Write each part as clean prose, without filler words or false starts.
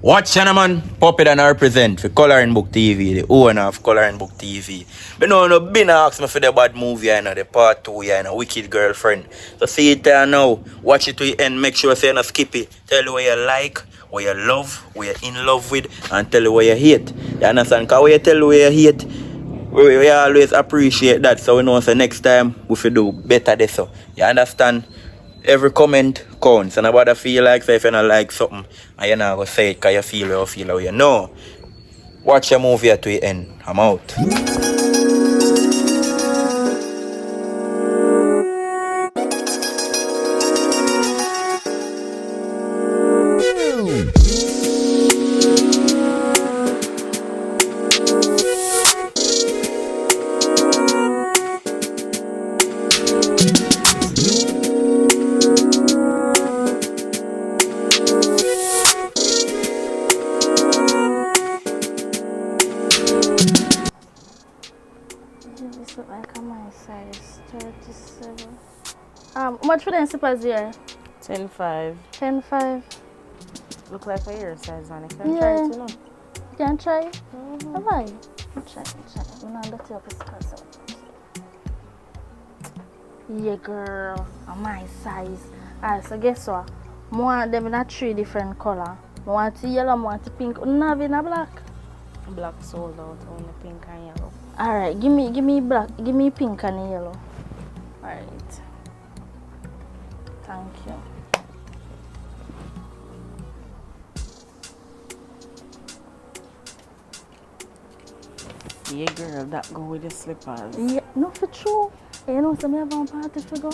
Watch channel man, Puppet and I represent for Coloring Book TV, the owner of Coloring Book TV. But no been asked me for the bad movie, the part 2, Wicked Girlfriend. So see it there now, watch it to the end, make sure you not skip it. Tell you what you like, what you love, what you're in love with, and tell you what you hate. You understand? Because when you tell you what you hate, we always appreciate that, so we know so next time we should do better this. So you understand? Every comment counts, and nobody feel like so if you don't like something and you're not gonna say it because you feel how you feel how you know. Watch your movie to the end. I'm out. This look like a my size, 37. How much for the slippers here? 10.5. 10.5. Look like a ear size, man. Can Yeah. try it, you know? You can try? Have I? Try. I'm not dirty up his skirt. Yeah, girl. My size. Alright, so guess what? I want them in a 3 different color. I want the yellow, I want the pink. No, have in a black. Black sold out, only pink and yellow. Alright, give me black, give me pink and yellow. Alright. Thank you. Yeah, girl, that go with the slippers. Yeah, no for true. You know, some have a party to go.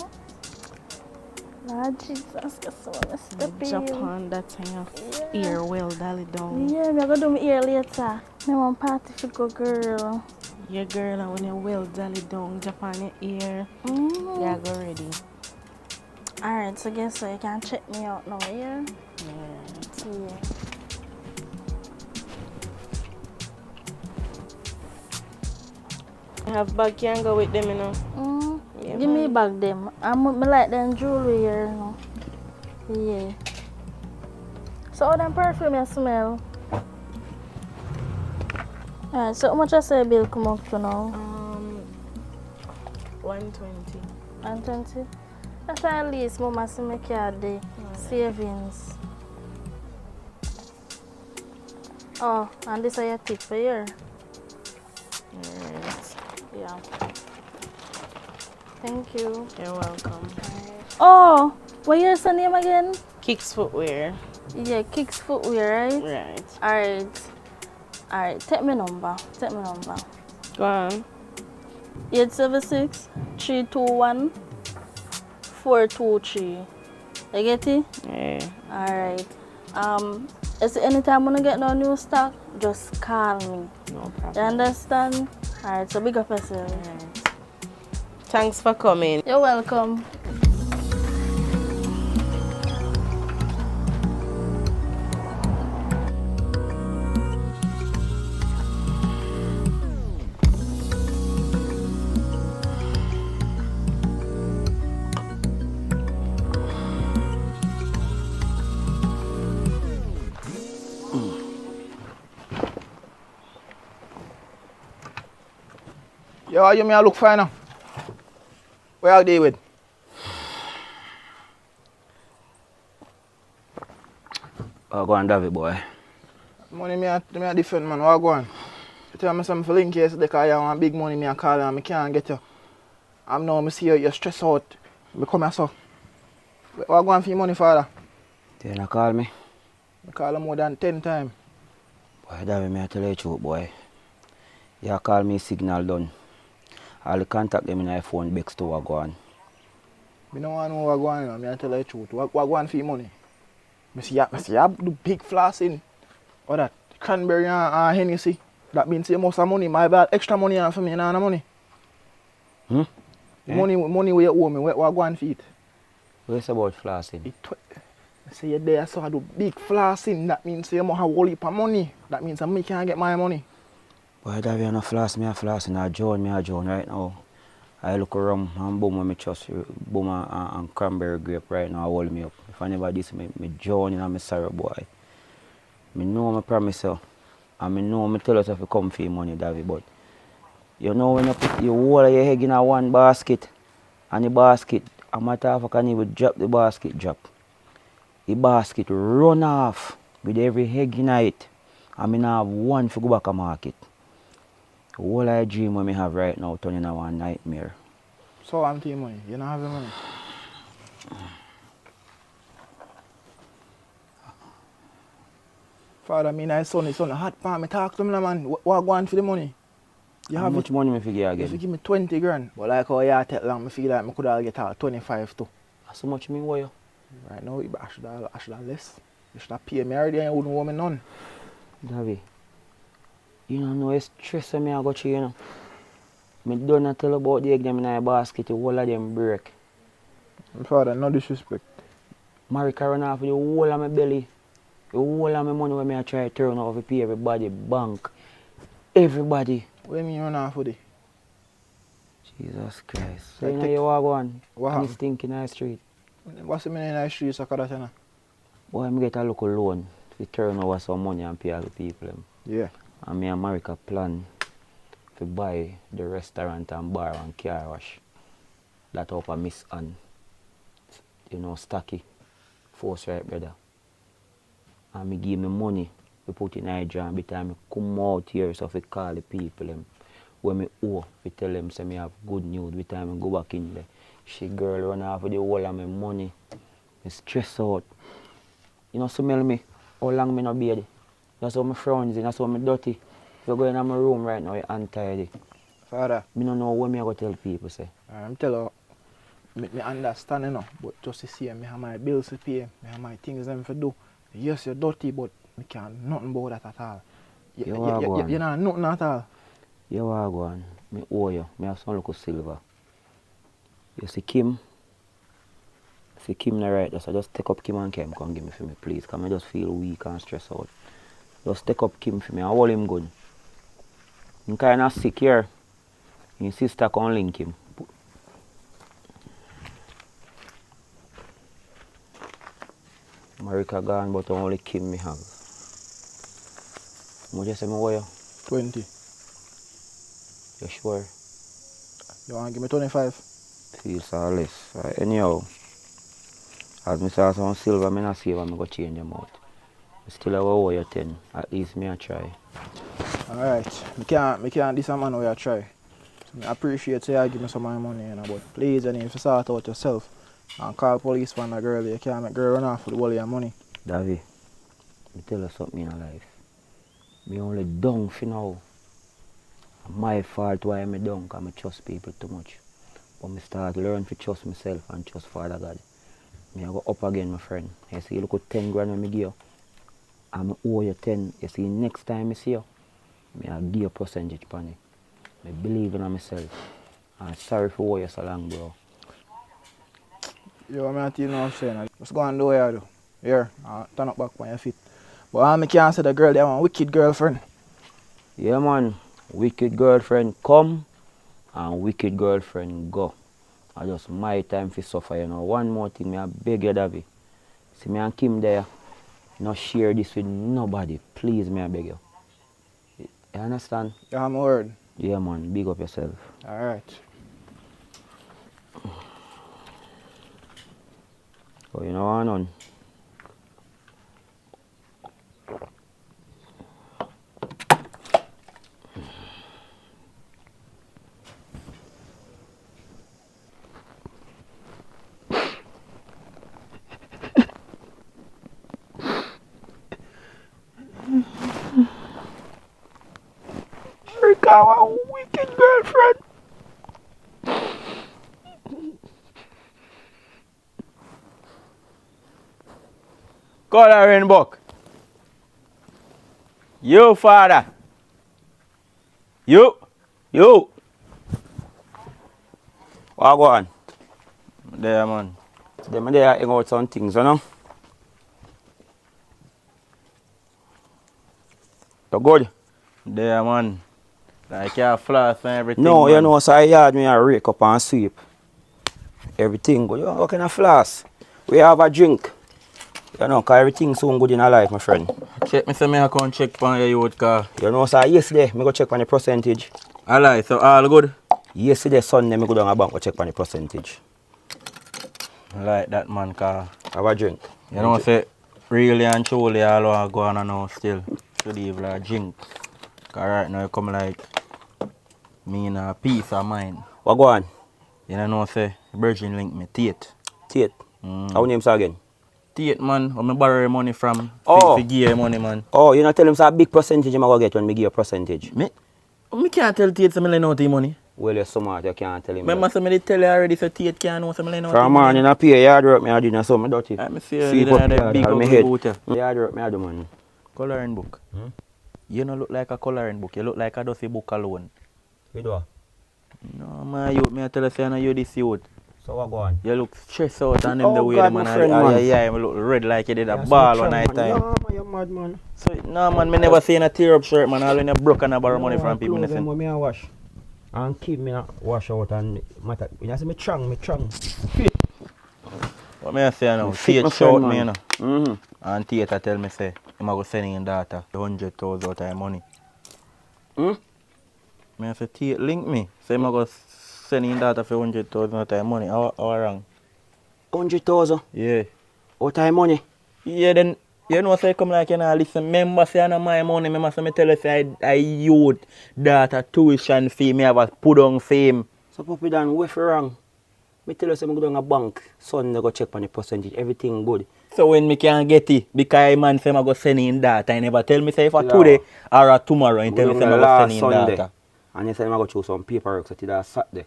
Lord Jesus, guess what? I step in. Japan, that's how your ear well dolly down. Yeah, I'm gonna do my ear later. I want party to go, girl. Yeah, girl, and when you well dolly down, Japan your ear, yeah, go ready. Alright, so guess what? You can check me out now, yeah? Yeah. I have bag can go with them, you know. Yeah, Give me back them. I like them jewelry here, you know. Yeah. So how them perfume you smell? Alright, so how much I say bill come up to now? 120. 120? That's at least mama see me card the savings. Oh, and this is your tip for here. Alright. Yeah. Thank you. You're welcome. Oh, what is your name again? Kicks footwear. Yeah, Kicks Footwear, right? Right. Alright, take my number. Go on. 876 321 423. You get it? Yeah. Alright. Is anytime when I get no new stock, just call me. No problem. You understand? Alright, so big up yourself. Right. Thanks for coming. You're welcome. Yo, you may look fine now. Where are they with? Go on, David boy. Money me a different man. What go on? You tell me something for link here, because you want big money me a call and I can't get you. I'm now I see you're stressed out. I come here so. What go on for your money, father? You not call me? I call him more than 10 times. Boy, David, me I tell you the truth, boy. You call me signal done. I'll contact them in my phone, Bex to what go on. I don't want to know what go on. I tell you the truth. What go on for your money? I see you do big flossing. Or that cranberry and Hennessy. That means you must have money. My bad extra money for me, you know money. Yeah. Money where you owe me, what go on for it? What's about flossing? I say you're there, so I do big flossing. That means you must have a whole heap of money. That means I can't get my money. Boy, David, I no floss, me a floss, and I join right now. I look around and boom when me trust boom and cranberry grape right now hold me up. If I never this me join in my sorrow boy. Me know me promise you. And me know me tell us if you come for your money, Davy, but you know when you put your whole of your egg in a one basket and the basket, a matter of fact, can even drop the basket drop. The basket run off with every egg in it. And me now have one to go back to market. The whole of the dream what me have right now turning into one nightmare. So I'm taking money. You don't have the money. Father, me and son hot pan. Me talk to me, man. What go on for the money? You How have much it. money me figure If you again? give me 20 grand, but like how you take long, I feel like I could have get out 25 too. How much me owe you? Right now, I should have less. You should have paid me already and you wouldn't owe me none. Davy, you don't know the stress of me I go through, you know. Me don't tell about the egg them in the basket, the whole of them break. Father, no disrespect. Marika run off with the whole of my belly. The whole of my money when I try to turn off to pay everybody, bank, everybody. What do you mean run off with it? Jesus Christ. So Like you know take- you walk on What and happened? it's stinking in the street. What's the meaning in the streets of that? Boy, I get a local loan to turn over some money and pay all the people. Yeah. And me and Marika plan to buy the restaurant and bar and car wash. That up a Miss Ann. You know, Stacky. Force right, brother. And me give me money to put in Nigeria and by the time I come out here so I call the people when me owe, we tell them say me have good news by the time I go back in there. She girl run off with the whole of my money. Me stress out. You know smell me, how long me no bathe. That's how my frowns in, that's how me dirty. If you go in my room right now, you're untidy. Father, Me don't know what me I go tell people say. I'm telling you, me understand, you know, but just to see me have my bills to pay, me have my things them to do. Yes, you're dirty, but me can't nothing about that at all. You know nothing at all. You are going, me owe you. Me have some local silver. You see Kim? See Kim na right there, so just take up Kim and Kim come give me for me, please. Because I just feel weak and stressed out. Just take up Kim for me and hold him good. I'm kind of sick here. His sister can link him. Marika gone, but only Kim me have. What you say me owe you? 20. You sure? You want to give me 25? Feels all less. Anyhow, as I saw some silver, I not save and I go change them out. I still have owe you 10. At least me I try. Alright. Me can't this a man where I try. So I appreciate you give me some of my money, you know, but please, and if you sort out yourself and call police for a girl, you can't make girl run off with all your money. Davy, me tell you something in life. Me only down for now. My fault why I'm down, because I trust people too much. But I start learn to trust myself and trust Father God. Me I go up again, my friend. You see, you look at 10 grand when I give you. And I owe you 10. You see, next time I see you, I give you a percentage on it. I believe in myself. I'm sorry for what you so long, bro. Yo, I tell you what I'm saying. Just go and do what you do. Here, turn up back on your feet. But I can't say the girl, they want a wicked girlfriend. Yeah, man. Wicked girlfriend come and wicked girlfriend go. I just my time for suffer, you know. One more thing, me I beg you, Davy. See me and Kim there. Not share this with nobody. Please, me I beg you. You understand? You have my word. Yeah, man. Big up yourself. Alright. Oh, you know what, none? Rick, I want a wicked girlfriend. Coloring book. You, father. You. What go on? There, man. Them there hang out some things, you know? You good? There, man. Like your floss and everything. No, man. you know, so I yard me a rake up and sweep. Everything good. You know, what kind of floss? We have a drink. You know, because everything soon good in our life, my friend. Check me say me account check on your youth car. You know, sir, yesterday, me go check on the percentage. Alright, so all good? Yesterday, Sunday, me go down a bank go check on the percentage. Like that man car. Have a drink. You know say really and truly all want go on and now still. Should even like drink. Cause right now you come like me in a peace of mind. What go on? You know say Virgin link me Tate. Tate. How name sir again? Tate man, when me borrow money from Oh. fi give you money man. Oh, you not tell him say a big percentage you go get when me give you a percentage. Me can't tell Tate say me lend out the money. Well, you're so smart, you can't tell him. Remember say me did tell you already say Tate can't know say me lend out the From money. morning I pay yard work me I do now so me dirty. Let me see Sweep you up that yard, big have me ugly head. boot. Yard work me I do man. Coloring book. You don't look like a coloring book. You look like a dusty book alone. You do? No man, you me I tell you say you this youth. So what go on? You look stressed out and them the Oh, way God, them my and friend, all man. yeah, you look red like you did a ball one night time. No, man, you're mad man. So no man, me never seen a tear up shirt man. All when you broke and I borrow money from people. Them me a wash. And keep me a wash out and matter. When I say me strong. What me I say now? Fit my Tate shout friend, me you man. know. And Tate tell me say him a go send him daughter 100,000 out of him money. Me I say Tate link me. Say him a go send him daughter for 100,000 out of him money. How wrong? 100,000 Yeah. out of money. Yeah, then you know say come like you know listen. Remember say I know my money. Remember say me tell you say I youth daughter tuition fee. Me have a put on fame. So puppy Dan, where for wrong? Me tell you say me go down a bank. Sunday go check on the percentage. Everything good. So when me can't get it, because man say I go send in data, I never tell me say if a Yeah. today or a tomorrow, and Go tell me down say I the go last send in Sunday. data. And you say I go through some paperwork so today Saturday.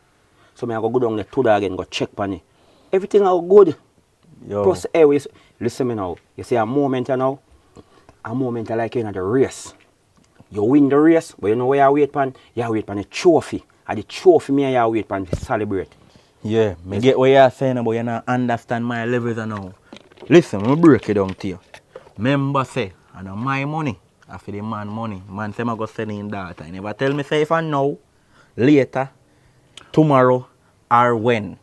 So me I go down there today again go check on it. Everything all good. Yo, Plus, always listen me now. You see a moment you know, a moment like you in the race. You win the race, but you know where you wait pan? You wait pan a trophy. And the trophy me and you wait pan to celebrate. yeah, me get what you're saying, but you not understand my levels now. Listen, me break it down to you. Remember say, I know my money, I for the man money. Man say I go send in data. I never tell me say if I know, later, tomorrow, or when.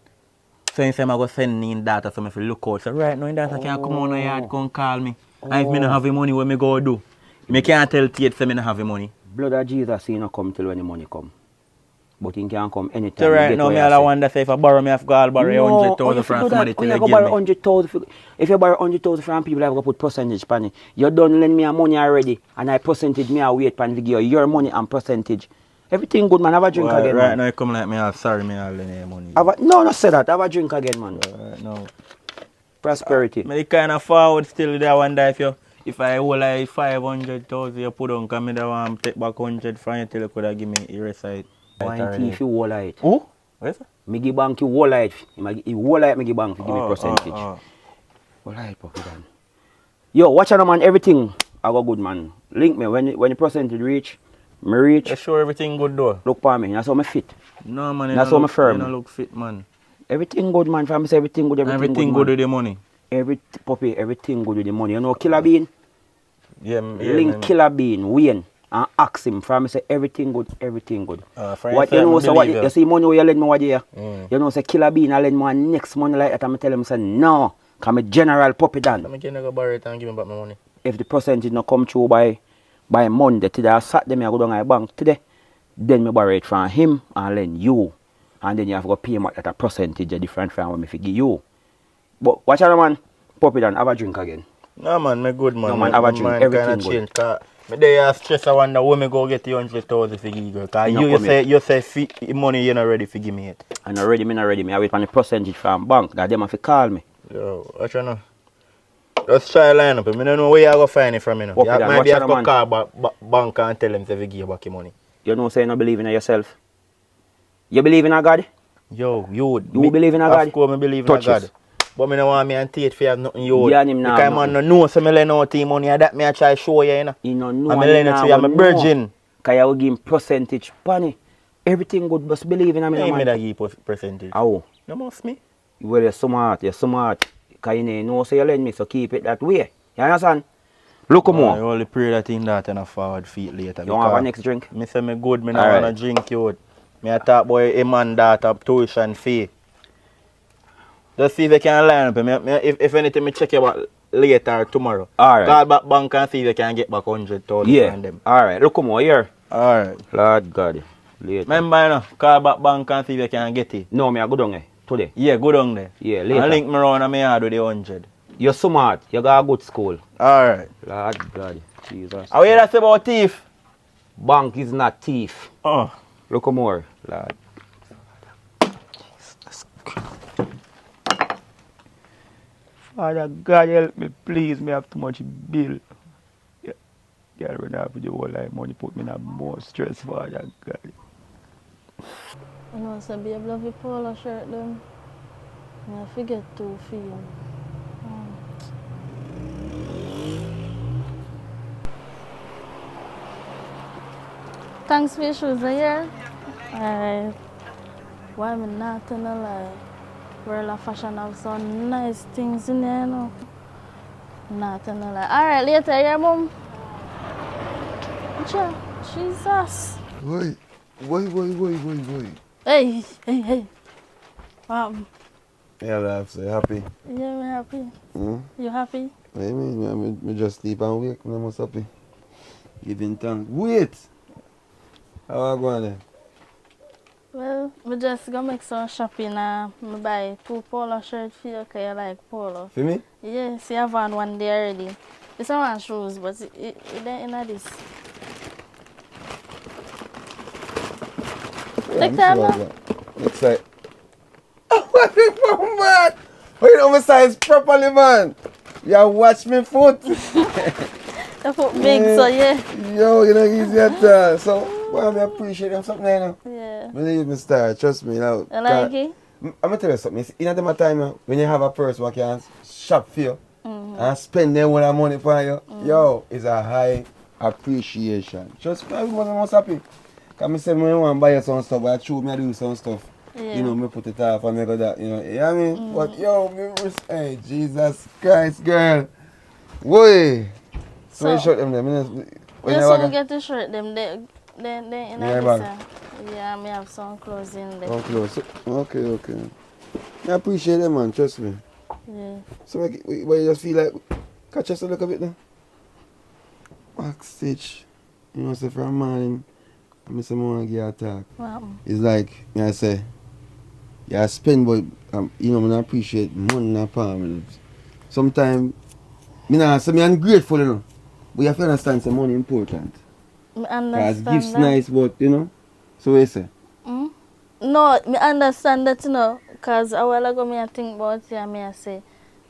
So he say I go send in data so I feel look out. So right now in data can't come on the yard, come call me. And if me don't have the money, what me go do? Me can't tell Tate say me don't have the money. Blood of Jesus, he not come till when the money come. But he can come anytime. So You right get now what me I all I say. wonder say if I borrow me I have to go borrow No, 100,000 from somebody till you they go give borrow me. 100,000. If you borrow 100,000 from people, I go put percentage on it. You done lend me a money already, and I percentage me a wait pan to give you your money and percentage. Everything good, man. Have a drink Well, again, right man. now you come like me all sorry me all lend you money. No, not say that. Have a drink again, man. Right now. Prosperity. Me kind of forward still there wonder if I hold like 500,000 you put on, come me that want take back 100 from you till you could have give me the rest of it. Why if you whole light? Who? What is that? Me give bank you whole light. You whole light me give bank to give me percentage. oh. Whole light, puppy dan. Yo, watch out, man. Everything I go good, man. Link me when the percentage reach. Me reach. You sure everything good though? Look for me. That's how me fit. No man, you That's don't how me look, firm. you don't look fit man. Everything good, man. From me say everything good. Everything good good man. with the money. Puppy, everything good with the money. You know Killer Bean? Yeah, Link Killer Bean, Wayne, and ask him. From me say everything good, everything good. What you know, so what you see money where you lend me what you You know say Killer Bean, I lend me next money like that. I'm tell him say no. Come a general puppy dan. I'm going to go borrow it and give me back my money. If the percentage not come through by Monday, today I Saturday, me I go down to the bank today. Then me borrow it from him and lend you. And then you have to pay him at a percentage different from what me give you. But watch out, man. Puppy dan, have a drink again. No man, me good man. No, man, have a drink. Everything good. Change, cause me there stress I wonder where me go get the 100,000 for give you. Cause you say money you not ready for give me it. I'm not ready, me I wait for the percentage from bank. That them have to call me. Yo, what you know? Just try line up. I don't know where you go find it from. You know. Puppy You dan, might watch be out, have to man. call bank and tell them to give you back your money. You know say you don't believe in yourself. You believe in a God? Yo, you believe in a God? Of course, I believe Touch in a God. us. But I don't want me and Tate to have nothing you. Yeah, him nah because have man no know so me lend out the money and that me I try show you, you know. He no know. And me lend it to you, I'm a virgin. Because you will give him percentage. Panny, everything good, but believe in me. I Man. that give percentage. How? You must me. Well, you're smart. Because you know so you lend me, so keep it that way. You understand? Look more. I only pray that in that and a forward feet later. You want to have a next drink? Me say me good, me All not right. want to drink you. Me a talk about a man that up tuition fee. Just see if you can line up. If anything, me check you about later or tomorrow. Alright. Call back bank and see if you can get back 100,000 Yeah. from them. Alright, look come over here. Alright. Lord God. Later. Remember, you know, call back bank and see if you can get it. No, me I go down there today. Yeah, go down there. Yeah, later. And link me around and me yard with the 100. You're smart. You got a good school. Alright. Lord God. Jesus. How you that say about thief? Bank is not thief. Oh. Look more. Lord. Father God, help me, please. Me have too much bill. Yeah, get rid of the whole life money, put me in a more stress, Father God. You know, so be able to polo shirt them. I forget to feel. Thanks for your shoes here. Alright. Why me not telling lie? World of fashion have some nice things in there, you know. Not telling lie. Alright, later, yeah, mom. Sure. Jesus. Wait. Hey. Yeah, laugh, so you happy? Yeah, me happy. Hmm? You happy? What do you mean? Me just sleep and wake, and I must happy. Giving thanks. Wait! How I go on there? Well, we just gonna make some shopping and me buy 2 polo shirts for you because you like polo. For me? Yeah, see, I've had one day already. This one shoes, but it ain't in this. Take time now. Next side. What the fuck, man? Why you don't my size properly, man? You watch me foot. The foot big, so yeah. Yo, you know, easy at all. So, well, I appreciate them something, you know. Yeah. Believe me, star. Trust me, you know. You like it? I'm going to tell you something. In that time, when you have a person who can shop for you and spend them with that money for you, yo, it's a high appreciation. Trust me, everyone must happy. Because I said, when I want to buy you some stuff, but I choose me to do some stuff. Yeah. You know, me put it off and me go that, you know. You know what I mean? But yo, hey, Jesus Christ, girl. Boy. So you shot them there. Yeah, so we get the shirt them they in Yeah, this. bag. Yeah, me have some clothes in there. Oh, close. Okay. I appreciate them, man. Trust me. Yeah. So, like, where you just feel like, catch us a look a bit now. Backstage, you know, so from morning, I say, I want to give a talk. Wow. It's like, I say, yeah, I spend, but, you know, I appreciate money in a palm. Sometimes, I'm ungrateful, you know. But you have to understand, say money important. Me Because understand gifts that. nice, but, you know, so what you say? No, me understand that, you know, because a while ago me I think about it and me I say,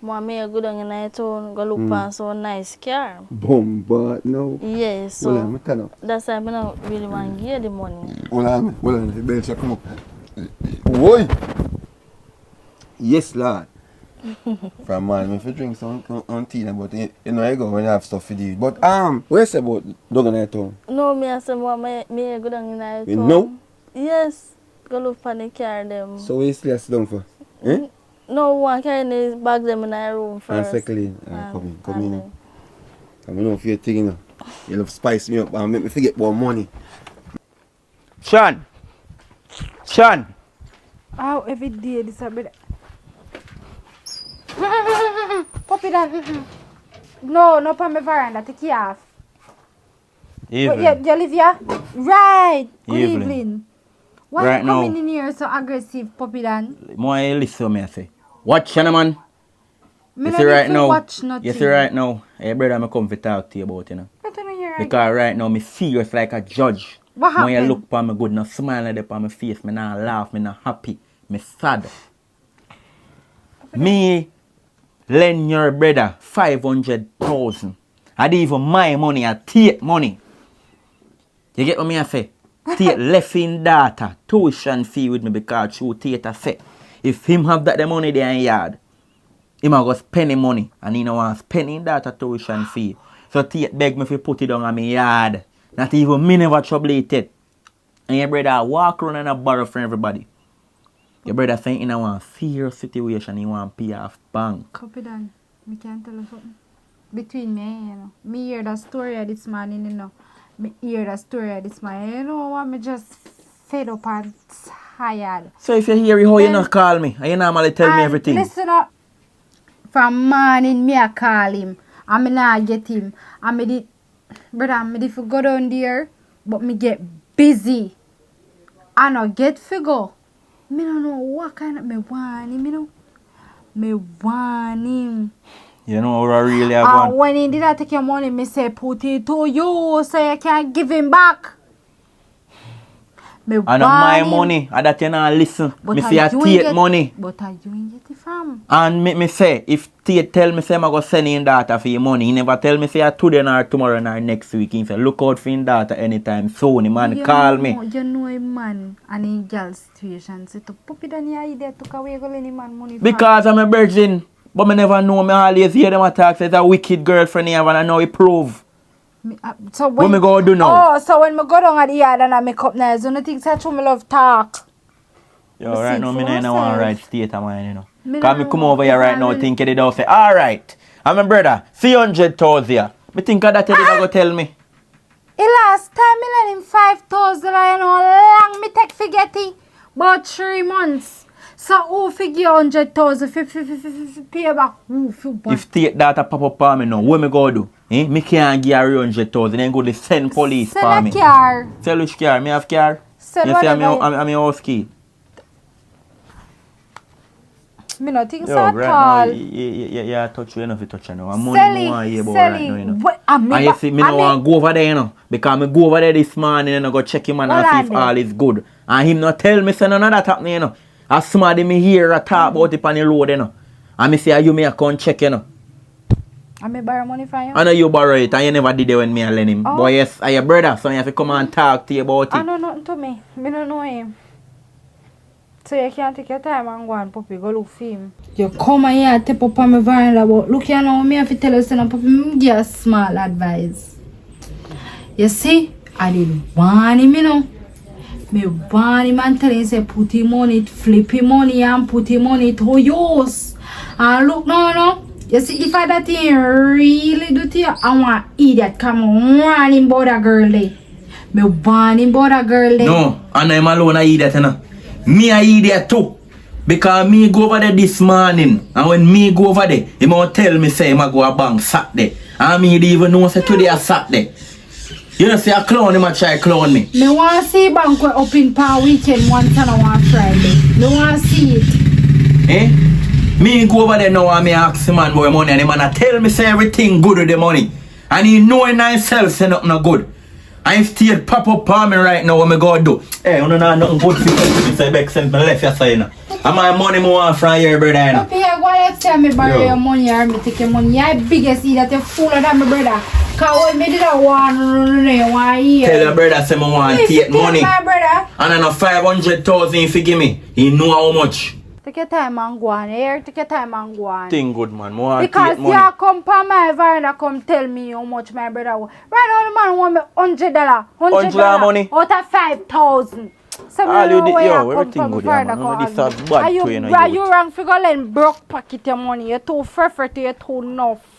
me go down in the town, go look for so nice car. Boom, but no. Yeah, so Hold on, I turn up. that's why I don't really want to give the money. Hold on, the bell shall come up. Boy! Yes, Lord. From man, if you drink some on tea, but you know, you go when you have stuff to do. But, what you say about down in the town? No, me I say, me go down in the You town. know? Yes, go look for the car them. So what you still sit down for? Eh? No, one carry the bag them in the room And first. second in. Come in. then- I know if you're thinking, you know. You love spice me up and make me forget about money. Sean! Oh, every day this a bit. Puppy down. No, no on my veranda. Take it off. Evelyn. Wait, you live here? Right. Good Evelyn. evening. Why Right you coming now. in here so aggressive, Puppy Dan? More listen to me, I say. Watch, you know, man. Me You no see need right to now, watch nothing. you see right now, hey brother, I come to talk to you about, you know. What do you hear right? Because right now, me serious like a judge. What When you happened? look upon me good, no smile at on my face, me not laugh, me not happy, me sad. Me lend your brother 500,000. I did even my money, I take money. You get what me I say? Take left in data, tuition fee with me because true theater say. If him have that the money there in yard, him a go spend him money and he no want spend in data tuition fee. So Tate beg me if put it down on my yard. Not even me never troubled. And your brother walk around and a borrow from everybody. Your brother saying in a one serious situation he want pay off bank. Puppy Dan, me can't tell you something. Between me and you know. Me hear that story of this morning, you know. Me hear that story of this morning. You know what? Me just fed up and tired. So if you hear it, how you Then- not call me? And you normally tell me And everything. Listen up. From morning, me I call him. I me not get him. I me did, brother, I me did for go down there, but me get busy. I no get figure. Me no know what kind of me want him, you know. Me want him. You know what I really have And one? when he did I take your money, me say put it to you so you can give him back. Me And my want him. money, and that you not listen. But Me are say I you take get- money. But are you ain't get it from? And me say, if Tate tell me say I go send him data for your money, he never tell me say today or tomorrow or next week. He say look out for him data anytime soon. The man You call know, me. You know a man and a girl situation. So to pop it on your idea took away go any man money. Because I'm a virgin. But me never know, me always hear them attack say it's a wicked girlfriend here and I know it prove. So What me go do now? Oh, so when me go down at the yard and I make up nice, you know think such me love talk. Yo, Me right see now, it me for no want myself. right state of mind, you know. Me Because no me come know, over here right now because thinking it out say, alright, I'm a brother, 300,000 here. Me think of that you did go tell me. The last time me lend him 5,000, I know long me take forget it. About 3 months. So who figure 100,000 pay back who feel bad? If state data pop up on me now, what me go do? Me can't give her 100,000 then go to send police for Sell me. a car. Sell which car? Me have car? Sell You say I'm whatever. a house key. Me not think so Yo, at right now, all. you touch you enough to touch you now. And money Sell me want to hear it, about sell right now, you know. it. What? And And you see, me no want to go over there, you know. Because me go over there this morning and I go check him and Hold see on if there. all is good. And him not tell me say none of that happening, you know. As somebody me hear a talk about it on the road, you know. And me say, are you me a come check, you know. I may borrow money from you. I know you borrow it and you never did it when me a lend him. Oh. But yes, I your brother, so you have to come and talk to you about I it. know nothing to me. Me don't know him. So you can't take your time and go and puppy go look for him. You come here tap up on my veranda but look here now me have to tell you son puppy me give you a small advice. You see, I did want him, you know. Me want him and tell him say put him on it, flip him money and put him on it to use. And look no. You see if I that thing really do to you, I want idiot come on him about a girl there. Me want him about a girl there. No, and I'm alone a idiot, you know. Me a idiot too. Because me go over there this morning. And when me go over there, he might tell me say I go a bank Saturday. And me didn't even know say today a Saturday. You know say a clown, he might try clown me. Me want to see bank open per weekend once and one Friday. Me want to see it. Eh? Me go over there now and me ask the man boy money and the man a tell me say everything good with the money. And he knowing himself say nothing no good. And if still pop up on me right now what me go do. Hey, you know nothing good for you. Me say back send me left your side now. And my money me want from your brother you know. Papi, I go to tell me borrow Yo. your money or me take your money. You're biggest idiot, you're fooler than my brother. Cause when me did that one year. Tell your brother say me want If you take money. my brother, And I know 500,000 if you give me. He know how much. take your time and go on here. Take your time and go on. Thing good man. Me want Because take money. you come to my veranda come tell me how much my brother want. Right now the man want me $100. $100 money? Out of 5,000. So me All don't you know did- where yo, you come everything from good, my yeah, veranda man. None of come this has argue. bad Are you, to you, no, are youth. you wrong for go lend broke pocket your money? You're too free, you're too enough.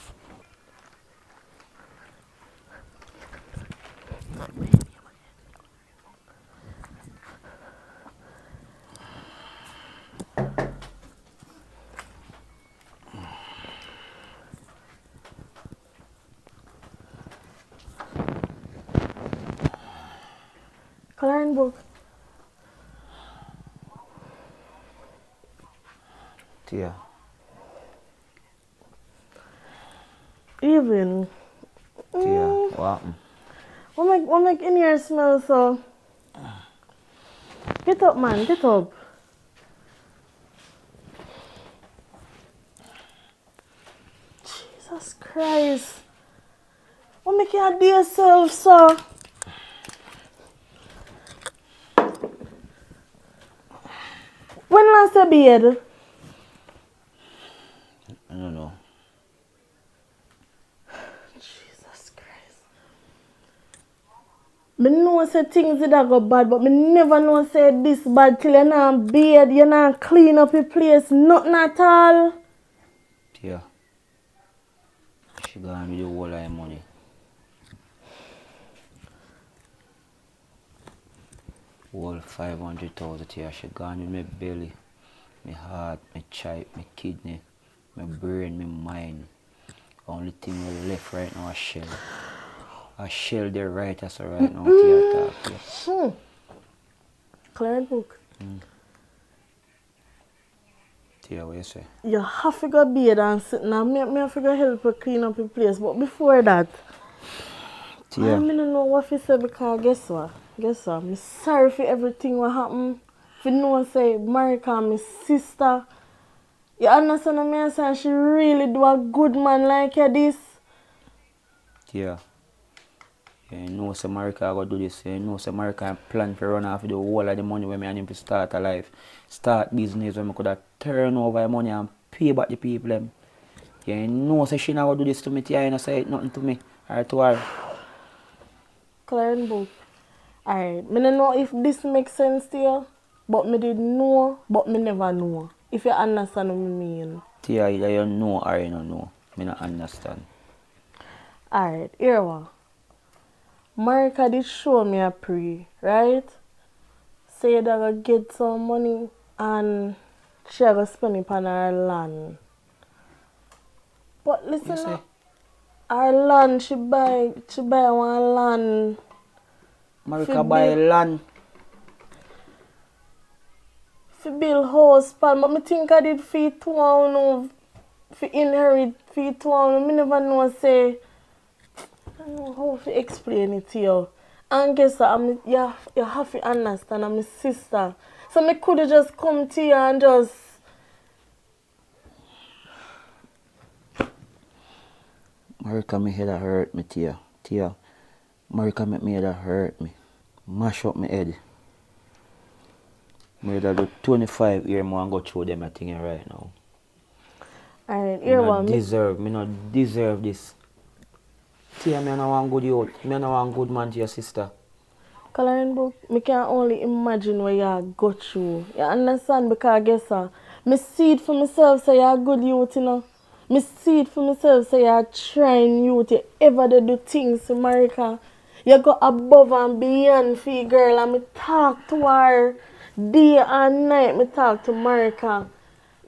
Coloring book. Tia, Evelyn. Tia, what happened? What make in here smell so? Get up, man. Get up. Jesus Christ. What make you do yourself so? When last you bed? I don't know. Jesus Christ. Me know say things did go bad, but me never know say this bad till you not bed, you not clean up your place, nothing at all. Tia, she gone with the whole of her money. Whole 500,000 Tia, she gone with my belly, my heart, my child, my kidney, my brain, my mind. Only thing we left right now is shell. A shell there right as right now to talk here. Clear book. Tia, what you say? You have to go bed and sit now. Me have to go help you clean up your place. But before that, I Tia, don't know what to say because guess what? I'm sorry for everything what happened. For know say Marika, my sister. You understand what I say? She really do a good man like you this. Tia. You know say Marika go do this. You know say Marika plan to run off the whole of the money when me and him to start a life. Start business when me could have turn over the money and pay back the people them. You know say she not go do this to me, Tia, you know say it nothing to me or to her. Clear book. Alright, me don't know if this makes sense to you, but me did know, but me never know. If you understand what I mean. Tia, either you know or you don't know. Me not understand. Alright, here one. Marika did show me a pre, right? Say that I get some money and she go spend it on her land. But listen, You say? now, her land she buy one land. Marika buy land. For build house, pal, but me think I did for inherit for two. Me never know say. I don't know how to explain it to you. And guess what? You have to understand. I'm a sister. So me could have just come to you and just. Marika, me head a hurt me, Tia. Tia, Marika make me head a hurt me. Mash up my head. Me head a do 25 years more and go through them a thing right now. Alright, here one. Me not deserve this. Tia, me no want good youth. Me no want good man to your sister. Coloring book, me can only imagine what you go through. You understand? Because guess what? Me see it for myself say you're a good youth, you know. Me see it for myself say you're trying youth. You ever do things to Marika. You go above and beyond for your girl and me talk to her day and night. Me talk to Marika.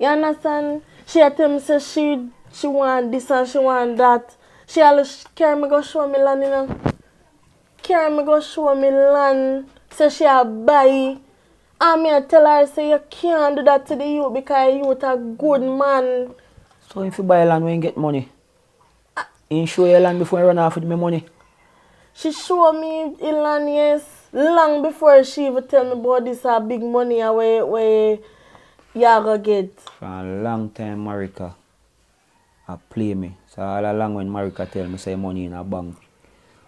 You understand? She tell me say she want this and she want that. She always carry me go show me land, you know. Carry me go show me land. Say she a buy. And me a tell her say you can't do that to the youth because youth a good man. So if you buy land when you get money, you show your land before you run off with my money. She show me the land, yes. Long before she even tell me about this big money where you gonna get. For a long time, Marika a play me. So all along when Marika tell me say money in a bank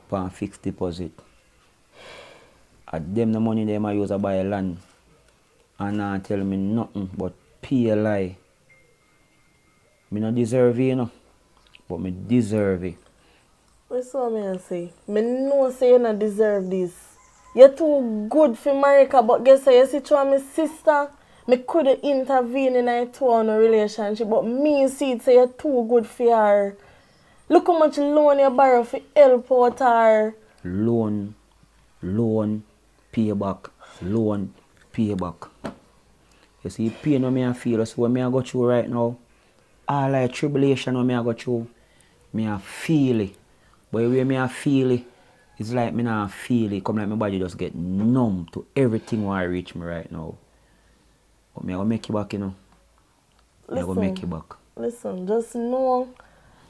for fixed deposit, at them the money they might use to buy land and not tell me nothing but pay a lie. Me not deserve it, you know, but me deserve it. What's what me say? Me know say you not deserve this. You're too good for Marika, but guess what? You see through my sister, me could intervene in a two-on relationship, but me see it say you're too good for her. Look how much loan you borrow for help out her. Loan, pay back, loan, pay back. You see, pain what me I feel, so what me I go through right now, all like tribulation what me I go through, me I feel it. But the way me I feel it, it's like me not feel it. Come like my body just get numb to everything what I reach me right now. But me I go make you back, you know. Me I go make you back. Listen, just know,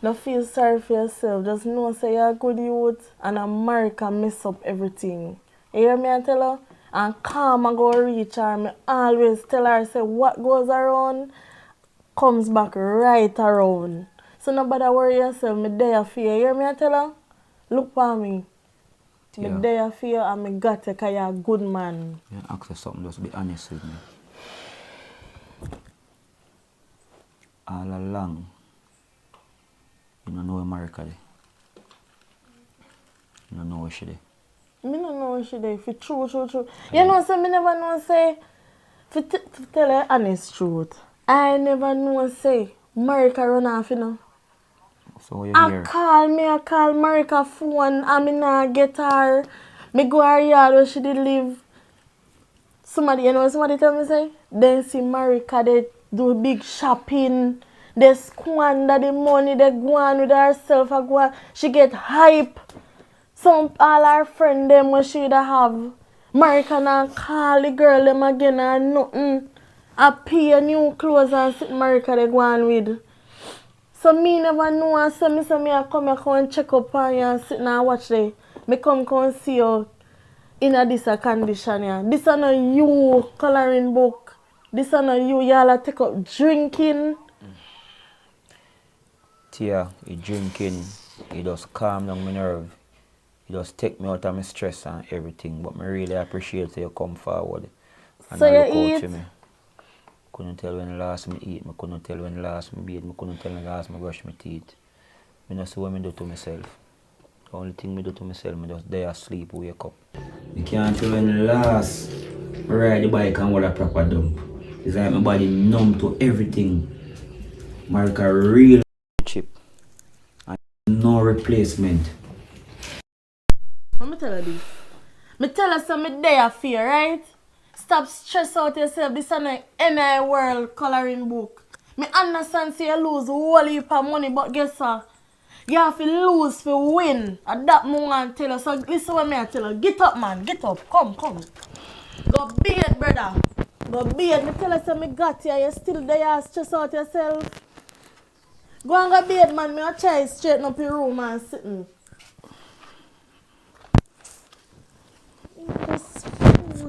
don't feel sorry for yourself. Just know say you're a good youth and America mess up everything. You hear me I tell her? And calm and go reach her. Me always tell her say what goes around comes back right around. So nobody worry yourself, me there for you. You hear me I tell her? Look for me. Me Yeah. there for you and me got you because you're a good man. Yeah, ask you something, just be honest with me. All along, you don't know where Marika is. You don't know where she is. Me don't know what she did. For true. You know, say me never know say. For tell you honest truth, I never know say Marika run off, you know. So you I hear? call Marika phone and me not get her. Me go her yard where she did live. Somebody tell me say, then see Marika they do big shopping. They squander the money, they go on with herself, she get hype. Some all her friend them what she da have. American and call the girl them again and nothing. I pay new clothes and sit America they go on with. So me never know and so me I come here come and check up on you and sit and watch there. Me come see you in a this a condition here. This is not you coloring book. This is not you. Y'all take up drinking. Tia, you drinking, you just calm down my nerve. You just take me out of my stress and everything. But I really appreciate you come forward. And So I look you out eat? for me. Couldn't tell when last me eat, I couldn't tell when last me bathe, I couldn't tell when last me brush my teeth. I don't see what I do to myself. The only thing I do to myself, I just there asleep, wake up. I can't tell when last I ride the bike and hold a proper dump. It's like my body numb to everything. Marika real chip. And no replacement. Let me tell you this. Me tell you something there fear, right? Stop stress out yourself. This is an NI world coloring book. Me understand say you lose a whole heap of money, but guess what? You have to lose to win. And that me want to tell you. So listen what me tell you. Get up, man. Get up. Come. Go bathe, brother. Go bathe. Me tell you say me got you. You still there. Stress out yourself. Go and go bathe, man. Me a try straighten up your room and sitting. Just flimsy.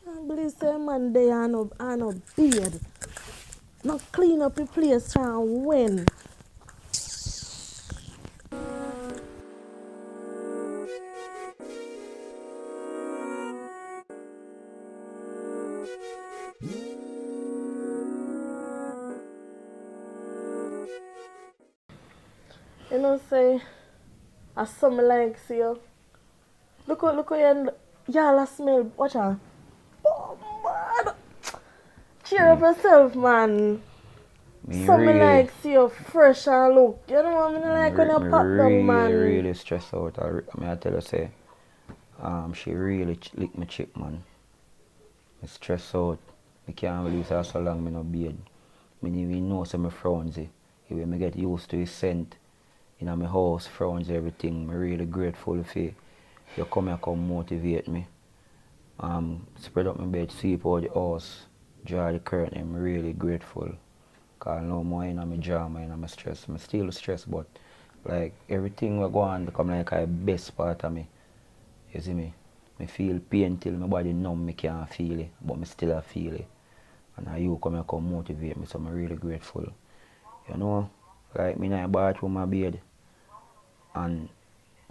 Can't believe say man they are no beard. Not clean up your place try and win. You know say I something like see you. Look how y'all smell. Watch out. Oh man. Cheer up yourself, man. Something Really, like see you fresh and look. You know what I mean? Like when you pop down, man. really stressed out. I tell her say, she really lick my chip, man. I stressed out. I can't believe her so long me no beard. Me even know some frownsy. When me get used to his scent in my house, frowns everything. I'm really grateful for you. You come motivate me. Spread up my bed, sweep out the house, draw the curtain. I'm really grateful. Cause no more in my drama, in my stress. I'm still stressed, but like everything we go on become like a best part of me. You see me? I feel pain till my body numb, I can't feel it, but I still feel it. And you come motivate me, so I'm really grateful. You know, like me in a bathroom my bed and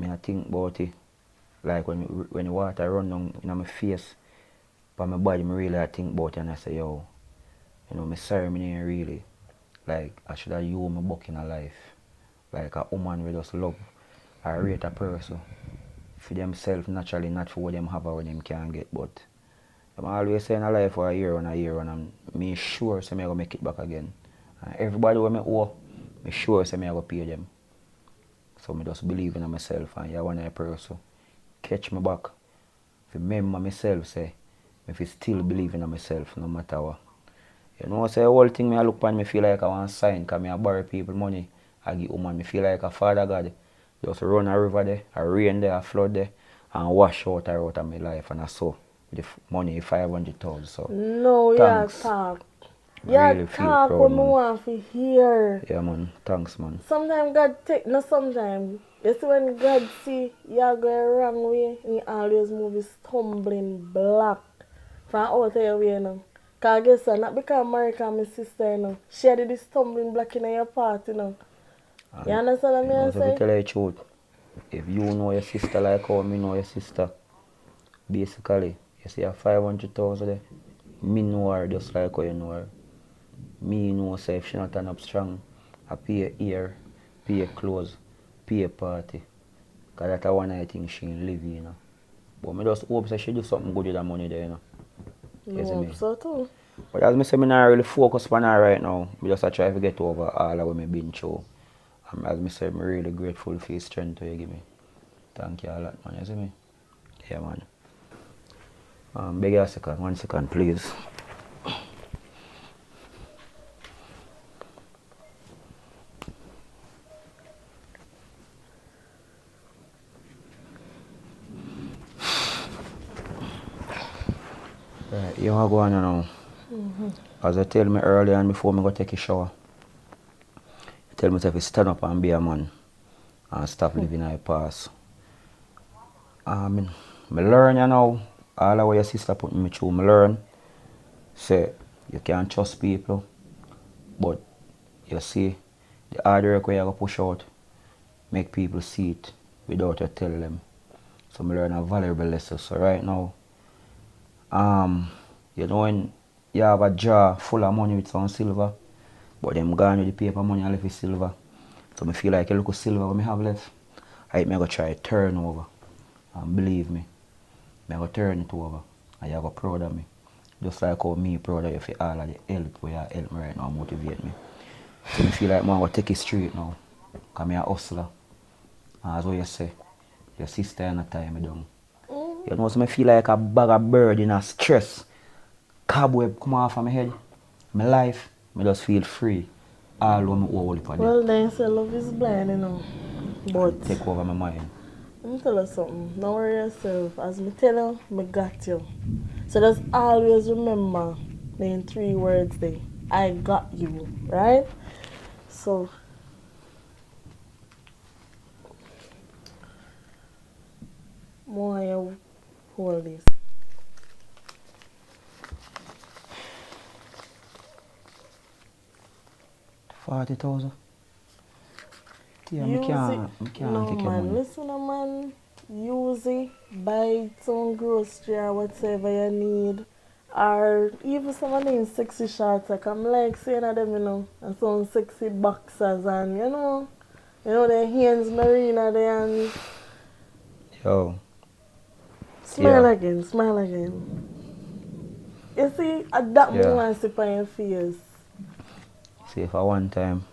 I think about it. Like when the water run down in my face, but my body, I really think about it and I say, yo, you know, I'm sorry, me really. Like, I should have you my book in a life. Like a woman we just love or rate a person for themselves naturally, not for what them have or what them can get. But I'm always saying a life for a year and I'm me sure so I'm going to make it back again. And everybody when I owe, I'm sure so I'm going to pay them. So I just believe in myself and you're one of the person. Catch me back. If remember myself, say, if I still believe in myself no matter what. You know, say the whole thing me I look upon me feel like I want to sign because I borrow people money. I give woman, me feel like a father God. Just run a river there, a rain there, a flood there, and wash out of my life. And I saw the money 500,000. So No, thanks. yeah, talk. Really Yeah, feel talk proud, what me man. want to hear. Yeah, man. Thanks, man. Sometimes God take, no sometimes. You see when God see you go wrong way, he always move his stumbling block from out of your way now. Because I guess not because America my sister, you know. She had this stumbling block in your part, you know. You understand what You know, I so to say? tell you the truth, if you know your sister like how me know your sister, basically, you see a 500,000 there, me know her just like how you know her. Me know say if she not turn up strong, I pay ear, pay clothes, pay party. Cause that's one of the things she live in, you know. But me just hope that she do something good with that money there, you know. You see No, me? so too. But as I say, I'm not really focused on her right now. I just try to get over all of what I've been through. As I say, I'm really grateful for your strength you give me. Thank you a lot, man. You see me? Yeah, man. Beg you a second, 1 second, please. Right, you are going now. As I tell me earlier and before me go take a shower, you tell me to stand up and be a man and stop living in the past. I learn you know, all of what your sister put me through, me learn. Say, you can't trust people, but you see, the hard work where you go push out, make people see it without you tell them. So me learn a valuable lesson. So right now, you know when you have a jar full of money with some silver, but them gone with the paper money and left with silver. So me feel like a little silver what me have left, I me go try turn over. And believe me, I go turn it over and you go proud of me. Just like how me proud of you for all of the help where you help me right now, motivate me. So me feel like I'm going to take it straight now. Because I'm a hustler. And as what you say, your sister in a time me down. You know, so I feel like a bag of bird in a stress. Cobweb come off of my head. My life, I just feel free. All over my whole heap of them. Well, then say love is blind, you know. But Take over my mind. let me tell you something. Don't worry yourself. As me tell you, me got you. So just always remember the 3 words there. I got you, right? So more you hold this. $40,000. Yeah, Use I can't no take your man, money. listen man. Use it, buy some grocery or whatever you need. Or even some of them sexy shorts, like I'm like saying of them, you know, and some sexy boxers and the hands marina there and Yo, smile Yeah. again, smile again. You see, at that Yeah. moment I see on your face. see for one time,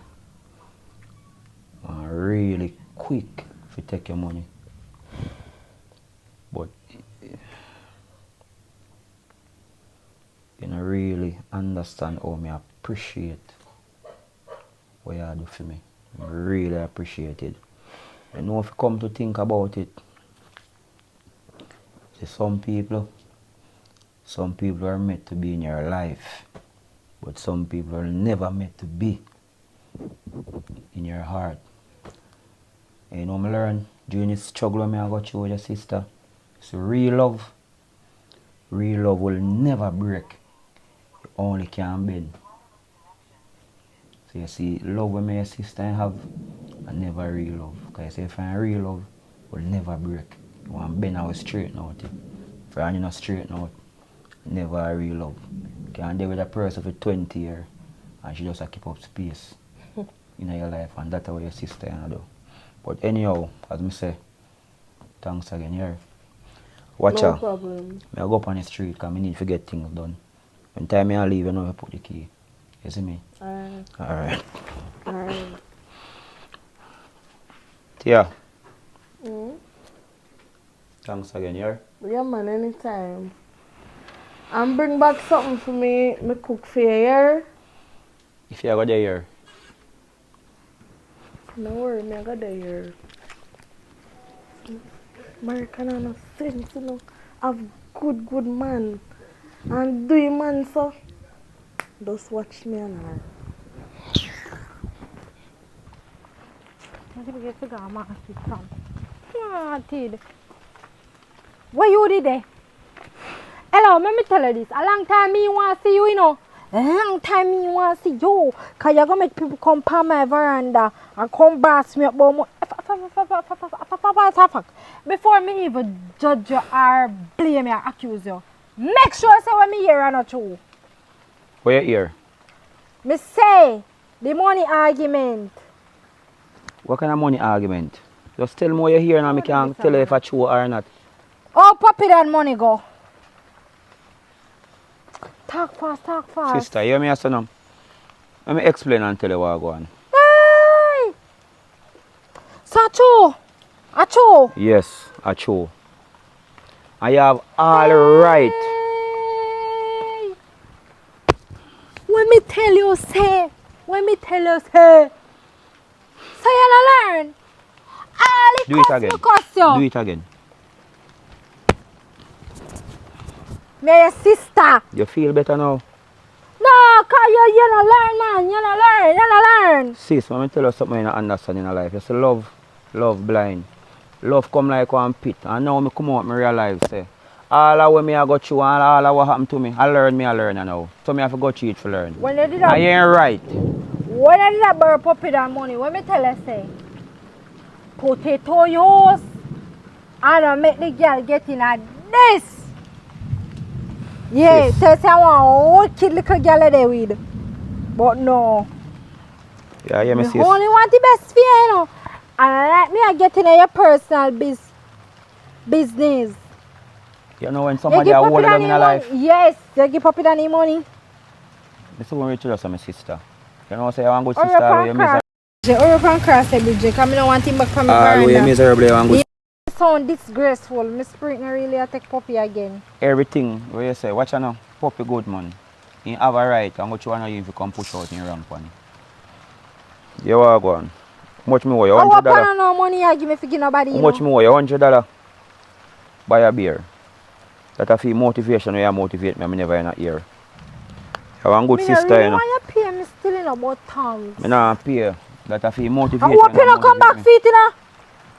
I'm really quick if you take your money. But you don't really understand how me appreciate what you do for me. I really appreciate it. You know, if you come to think about it, see some people are meant to be in your life, but some people are never meant to be in your heart. And you know, I learn during this struggle I go through with your sister. So real love will never break. It only can bend. So you see, love with my sister have and never real love. Because if I real love will never break. You want bend out straight out. If you're not straight out, never a real love. You can deal with a person for 20 years and she just keep up space in your life, and that's what your sister do. But anyhow, as I say, thanks again here. Watch No out. problem. I go up on the street because I need to get things done. When time I leave, you know I put the key. You see me? Alright. Alright. Alright. Tia, Mm? thanks again here. Yeah man, anytime. And bring back something for me cook for you, yeah? If you go there here, No worry, me I got there here. American have no sense, you know. Have good man. And do you man so? Just watch me and her. What you did there? Hello, let me tell you this. A long time me want to see you, you know. A long time me want to see you. Because you're going to make people come on my veranda and come bash me up about my... Before me even judge you or blame you or accuse you, make sure say when me hear or not true. where you here? Me say, the money argument. What kind of money argument? Just tell me what you hear and I can tell you if I true or not. Oh, puppy that money go. Talk fast, talk fast. Sister, you hear me say now? Let me explain and tell you what I go on. Hey! So true. True. Yes, I true. I have all right. Hey! When me tell you say. So you not learn. All the Do it again. cuss you. Do it again. Me your sister. You feel better now? No, cause you no learn, man. You no learn. Sis, let me tell you something you don't understand in life. You see love blind. Love come like one pit. And now me come out, me realize, say, all of what me I go through and all of what happened to me, I learn now. So me have to go through it to learn. When you did I ain't right. when you did that burn puppy that money, when me tell you say, potato use and I make the girl get in a this. Yeah, Sis. tell say I want wicked little girl there with. But no. Yeah, yeah, me Me sis. only want the best for you, you know. And I like me I get in your personal business. You know when You somebody give a puppy hold that down in money. a life, Yes, you give puppy that money. this is when we tell us my sister. You know say I want good Hurry sister, up you and miserable. cross. Hurry up and cross the bridge, because I don't want him back from the You veranda. miserable, you want good. It sound disgraceful. Me spring really take puppy again. Everything where you say, watch out now, puppy good man. He have a right, I'm going to want you if you come push out in wrong one. You are going. How much me owe you? How $100. no money you give me for give nobody, How you much know? me owe you? $100. Buy a beer. That I feel motivation when you motivate me, I'm never in a ear. You have a good Me sister, really you know. want you pay me still in about thanks. I not pay. That I feel motivate I you hope you and no come motivate back me. fit, you know?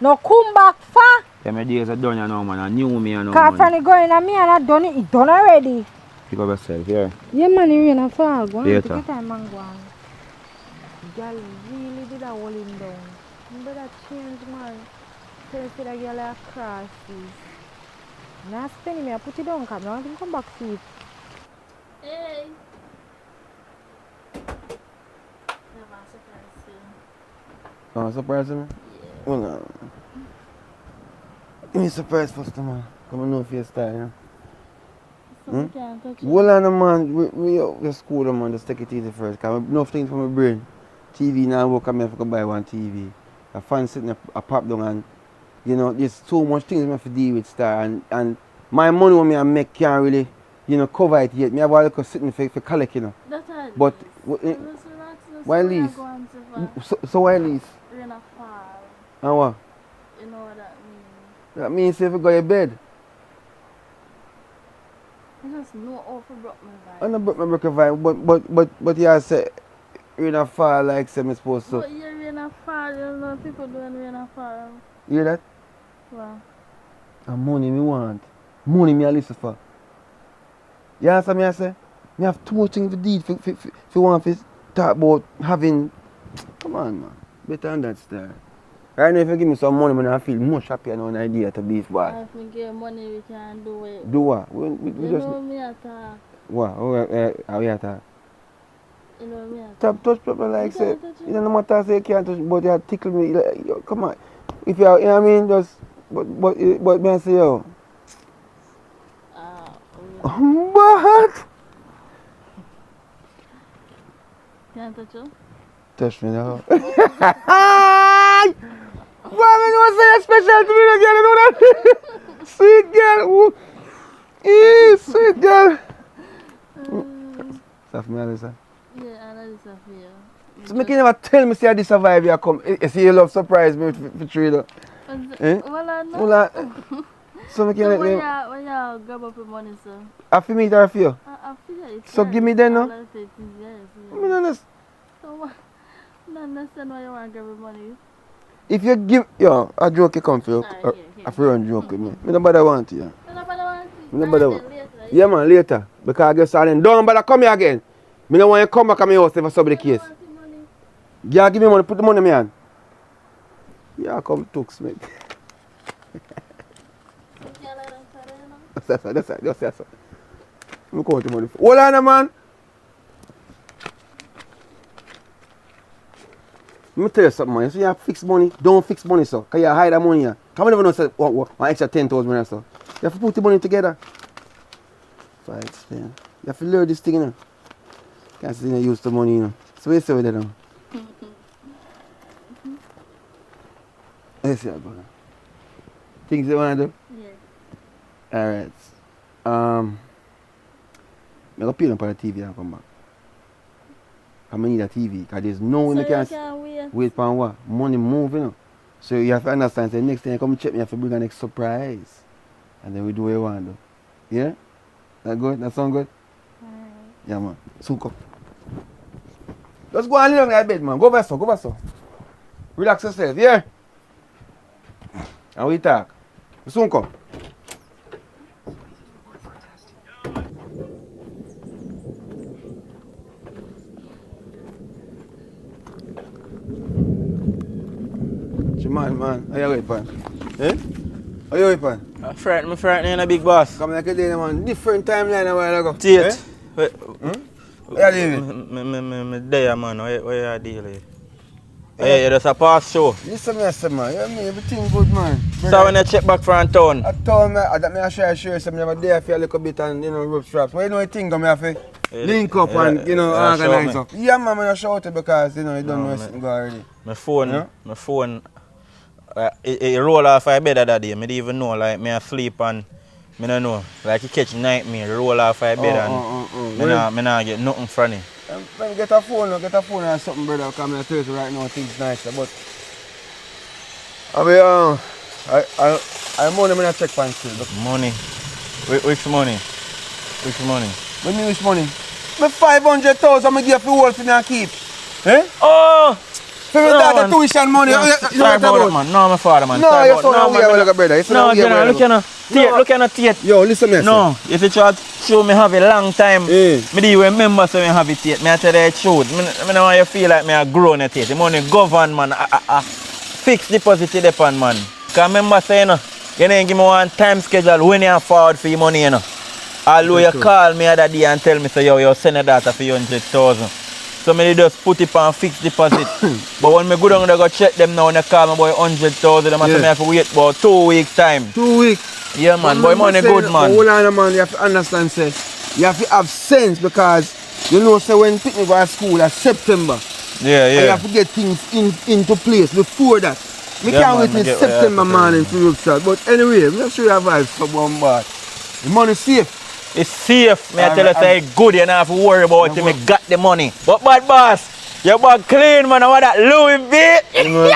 No come back far. Yeah, my days are done, you know, man. I knew me, you know, Because man. from the going and me and I done it. It done already. Pick up yourself, here. Yeah, man, you in a fall. Go on, Later. take your time and go on. Girl really did a hold him down. You better change, man. Tell you that girl are crosses. Now spend me, I put it down, because I want him come back fit. Hey. Never surprise you. Oh, surprise me? Well, no. Give me a surprise first, man. Come on, know for your style, you know. So we can't touch it. Well, man, we out the school, man, just take it easy first. Because enough things for my brain. TV now, work, I have to buy one TV. A fan sitting a pop down and, you know, there's so much things I have to deal with, star. And my money when I make can't really, you know, cover it yet. I have a little sitting for collect, you know. That's all. But, why why lease? lease? So why lease? Rain a fall. And what? You know what that means. That means if you go to bed. I just know how to broke my vibe. I know broke my vibe, but you say rain a fall like say me supposed to. But yeah, rain a fall, you know people doing rain a fall. You hear that? Wow. And money me want. Money me a listen for. You understand me I say? Me have too much things to do for want to talk about having. Come on, man. Better than that, star. Right now, if you give me some money, I feel much happier now. An idea to beef bad. If we get money, we can do it. Do what? We You just. know me attack. What? How we attack? You know me attack. Tap touch people like You say. can't touch You know, no matter say you can't touch, but you tickle me. Like, yo, come on. If you, you know what I mean, just. But me I say yo. What? Can't touch you? Touch me now. Why me know say you're special to me, girl? You know that? Sweet girl. Ooh. Sweet girl. Stuff me, Alisa. Yeah, I know this is for you. So make you never tell me say this survive you come. You see you love surprise me for trade. Eh? Well, I know. Well, so make you So let when me. you grab up your money, sir? I feel me there for you. I feel like it's So yes. give me then, no? All I say is yes, I mean, yes. honest. So what? I don't understand why you want to grab your money. If you give, yo, a joke you come for you. Alright, here. A friend joke with me. Me nobody want you. You nobody want to Me nobody want. later. Yeah, man, later. Because I guess I didn't. Don't bother come here again. Me don't want you to come back at my house if I solve the case. Yeah, give me money. Put the money in my hand. Yeah, come talk, mate. That's it. Just say so. I'm going to money. Hold on, man. Let me tell you something, man. You see, you have fixed money. Don't fix money, so. Because you hide that money here. Come on, never know, say, one extra 10,000, so. You have to put the money together. So I explain. You have to learn this thing, you know. Can't say you use the money, you know. So what you say with that now? Let's see how it goes. Things you want to do? Yeah. Alright. I'm going to pay them for the TV and come back. I need a TV because there's no way So I can you can't wait for what? Money move, you know. So you have to understand, say next time you come check me, you have to bring a next surprise. And then we do what you want to do. Yeah? That good? That sound good? Yeah, man. Soon come. Just go and lay down in your bed, man. Go over so. Relax yourself, yeah? And we talk. Soon come. Man, how you wait, pan? Eh? How you wait, pan? I'm frightened, a big boss. Come like a day, man. Different timeline a while ago. Tate. Eh? How you doing? Me there, man. Where you deal with? Hey, you just a pass show. Listen me, I say, man. You mean everything good, man. So when you check back from town? I told me, that me I share something. I'm there for a little bit and, rope straps. What you know, you think I'm have to link up and, organize up. Yeah, man, I shout it because, you don't know something go already. My phone, it roll off my bed that day. I didn't even know, like, me asleep and I don't know. Like, you catch nightmare, roll off my bed and I not get nothing from it. When you get a phone or something, brother, because I tell you right now, things nice. But, I money I check pan still. Money? Which money? What mean which money? Me 500,000 I give for whole thing and keep. Eh? Oh! For my daughter tuition money. No, man. No, my father, man. No, you're so away like a brother. No, look at Tate. Yo, listen me. No, if you try to show me have a long time, me do remember so me have it Tate. Me I tell you the truth. Me don't want you feel like me a grown at Tate. The money govern, man. Fixed deposit to depend, man. Because remember saying, you didn't give me one time schedule when you forward for your money, you know. Although you call me other day and tell me, so yo, send a data for 100,000. So me just put it on fixed deposit. But when me go down there go check them now and they call me about 100,000, them say me have to wait about 2 weeks time. 2 weeks? Yeah, man. Boy, money good, man. Hold on, man. You have to understand, say, you have to have sense because you know, say when people go to school, that's September. Yeah. And you have to get things into place before that. We can't wait till September morning for you, sir. But anyway, I'm not sure you have vibes for one bar. The money safe. It's safe. Me I tell you, say good. You don't have to worry about it. Me got the money. But bad boss, your bag clean, man. I want that Louis V. You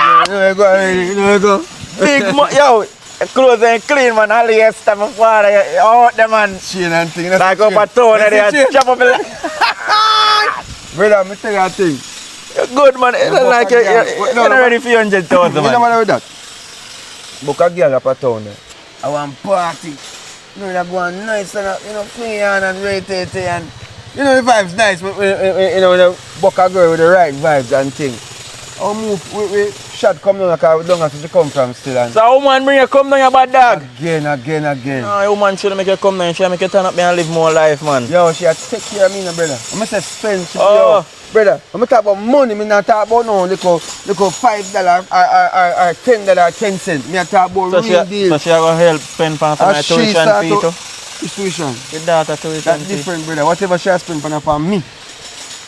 go. Big yo, clothes ain't clean, man. All the stuff my father, you out there, man. Chain and thing. Like up a town there, chop up the brother, I'm tell you a thing. You're good, man. It's like you're not ready for 100,000, man. You know what with that? Book a girl up a town there. I want party. They're going nice and, play and rotate and, the vibes nice. The book a girl with the right vibes and things. I'll move, we shot come down because we don't have to come from still. And so a woman bring you come down, you bad dog? Again. No, a woman should make you come down, she make you turn up and live more life, man. Yo, she take care of me, brother. I'm say spend, yo. Brother, I'm talk about money, I'm not talk about no little $5 or $10, 10 cents. Me talk about so real deal. So she going to help spend for my tuition fee too? Tuition. Your daughter tuition That's different, brother. Whatever she spend for me.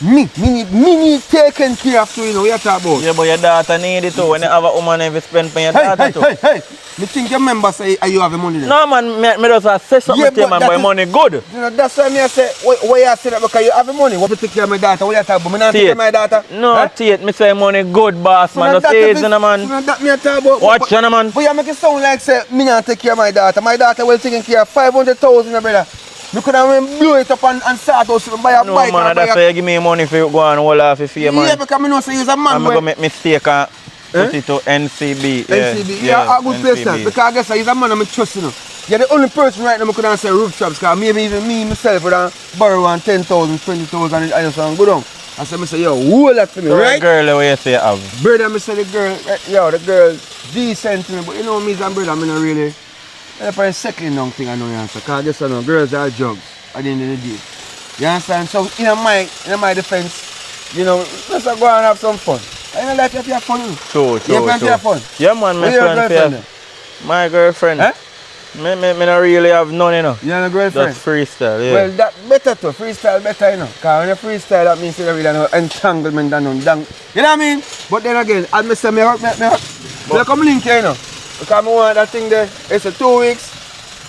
Me need taken care of, what you talk about? Yeah, but your daughter need it too. When you have a woman, you spend for your daughter too. Hey. Me think your member say you have the money there. No, man, me just say something to you, man, but money good. That's why I say, why you say that because you have the money. What you take care of my daughter? What you talk about? Me not take care of my daughter. No, Tate, me say money good, boss, man. Just easy, man. That me talk about. Watch, man. But you make it sound like say me not take care of my daughter. My daughter will taking care of 500,000, brother. Me could have blow it up and start out to buy a bike. No, man, that's why you give me money for you go and hold off for you, man. Yeah, because I know say you're a man. I'm going to make mistake and put it to NCB. NCB, yeah, a good place that. Because I guess he's a man I'm trusting. You're the only person right now I could say roof shops because maybe even me myself would borrow on 10,000, 20,000 and I just want to go down. I say, yo, hold that for me, right? The girl, the way you say have. Brother, I say the girl decent to me, but you know me and brother, I'm not really. I'm probably settling down thing I know you answer. Because I guess I know girls are jugs at the end of the day. You understand? So in my defense, let's go and have some fun. I know like you have fun. True. You have to have fun. Yeah, man, my friend. My girlfriend. Eh? Me not really have none, You have a girlfriend? That's freestyle, yeah. Well, that better too. Freestyle better, Because when you freestyle, that means you don't really have no entanglement and no dang. You know what I mean? But then again, as I say, me come link here, Because I want that thing there, it's a 2 weeks,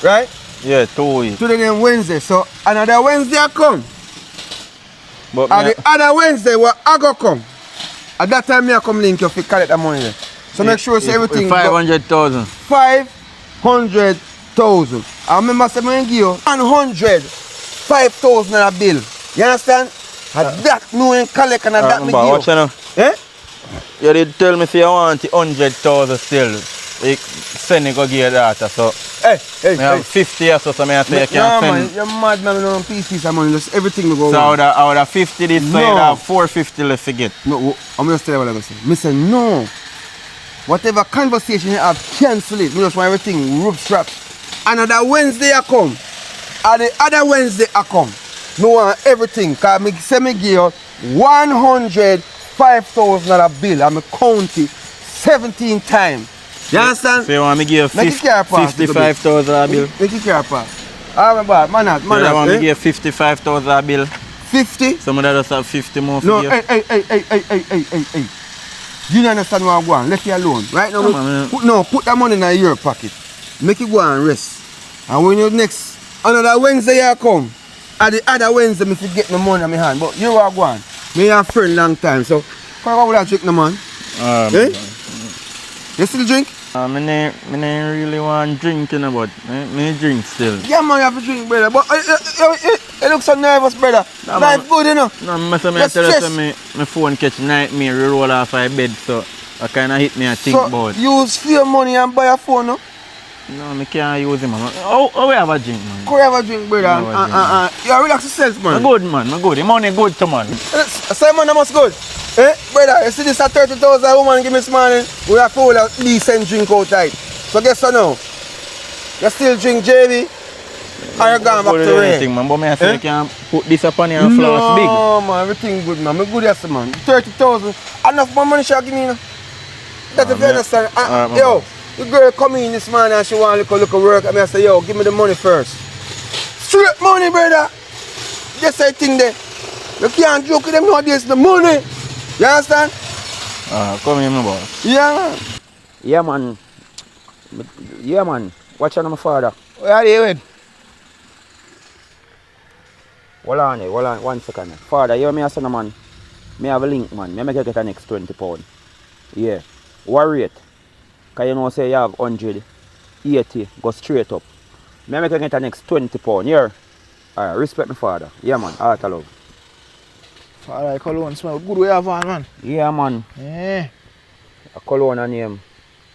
right? Yeah, 2 weeks. Today then Wednesday, so another Wednesday I come. But and the other Wednesday where I go come. At that time I come link you if you collect the money there. So make sure say everything 500,000. 500,000. I remember saying I give you 100 $5,000 bill. You understand? And that no in collect and that me give. Watch you know. Eh? You did tell me say you want 100,000 still. You send it go give your daughter. So Hey, I have 50 or so, so I say you can man, send. you're mad man, no pieces of money, just everything we go So on. I would have 50 this, so No. you have 450 left to get. No, I'm just telling you what I'm going to say. Me say no. Whatever conversation you have, cancel it. Me just want everything rough strap. Another Wednesday I come. And the other Wednesday I come. Me want everything. Because me say me give you $105,000 bill and me count it 17 times. You understand? So you want me give you Make it care pass, 55,000 bill? Make it care pass. Alright, bad. Man, You want me give you 55,000 bill? 50? Some of that just have 50 more for No, you. hey. You don't understand what I'm going. Let it alone. Right now, Come on, man. put that money in your pocket. Make it go and rest. And when you next, another Wednesday you come, and the other Wednesday me forget my money in my hand. But you are going. Me a friend long time. So, what would I drink no man? Eh? You still drink? I really want drinking but me drink still. Yeah man, you have to drink, brother. But you look so nervous, brother. Nah, Life man. good, you know. No, I tell Just you stress. that my phone catch nightmare, roll off my bed, so I kind of hit me and think So, about. use fear money and buy a phone, no? No, I can't use it, man. Oh, we have a drink, man. Go have a drink, brother. Have a drink. You relax yourself, man. I'm good, man. I'm good. The money good to man. Simon, I must good. Eh, brother, you see this at 30,000 woman give me this morning, we have to hold a decent drink outside. So guess what now? You still drink JB? Or you gone back to Ray? Anything, man. But I say you can put this upon your floss big. No, man, everything good, man. Me good yes, man. 30,000. Enough more money she'll give me, you know. That's if you understand. Yo, the girl come in this morning and she want to look at work. I say, yo, give me the money first. Straight money, brother. Just say thing there. You can't joke with them nowadays, the money. You understand? Come here, my boss. Yeah. Yeah, man. Watch out, my father. Where are you with? Hold on, 1 second. Father, you hear me say, man? Me have a link, man. Me make you get the next 20 pound. Yeah. What rate? Because you know, say you have 180, go straight up. Me make you get the next 20 pound. Yeah. Alright, respect my father. Yeah, man. Heart of love. Father, cologne smell good way have on, man. Yeah, man. Yeah. A cologne and name.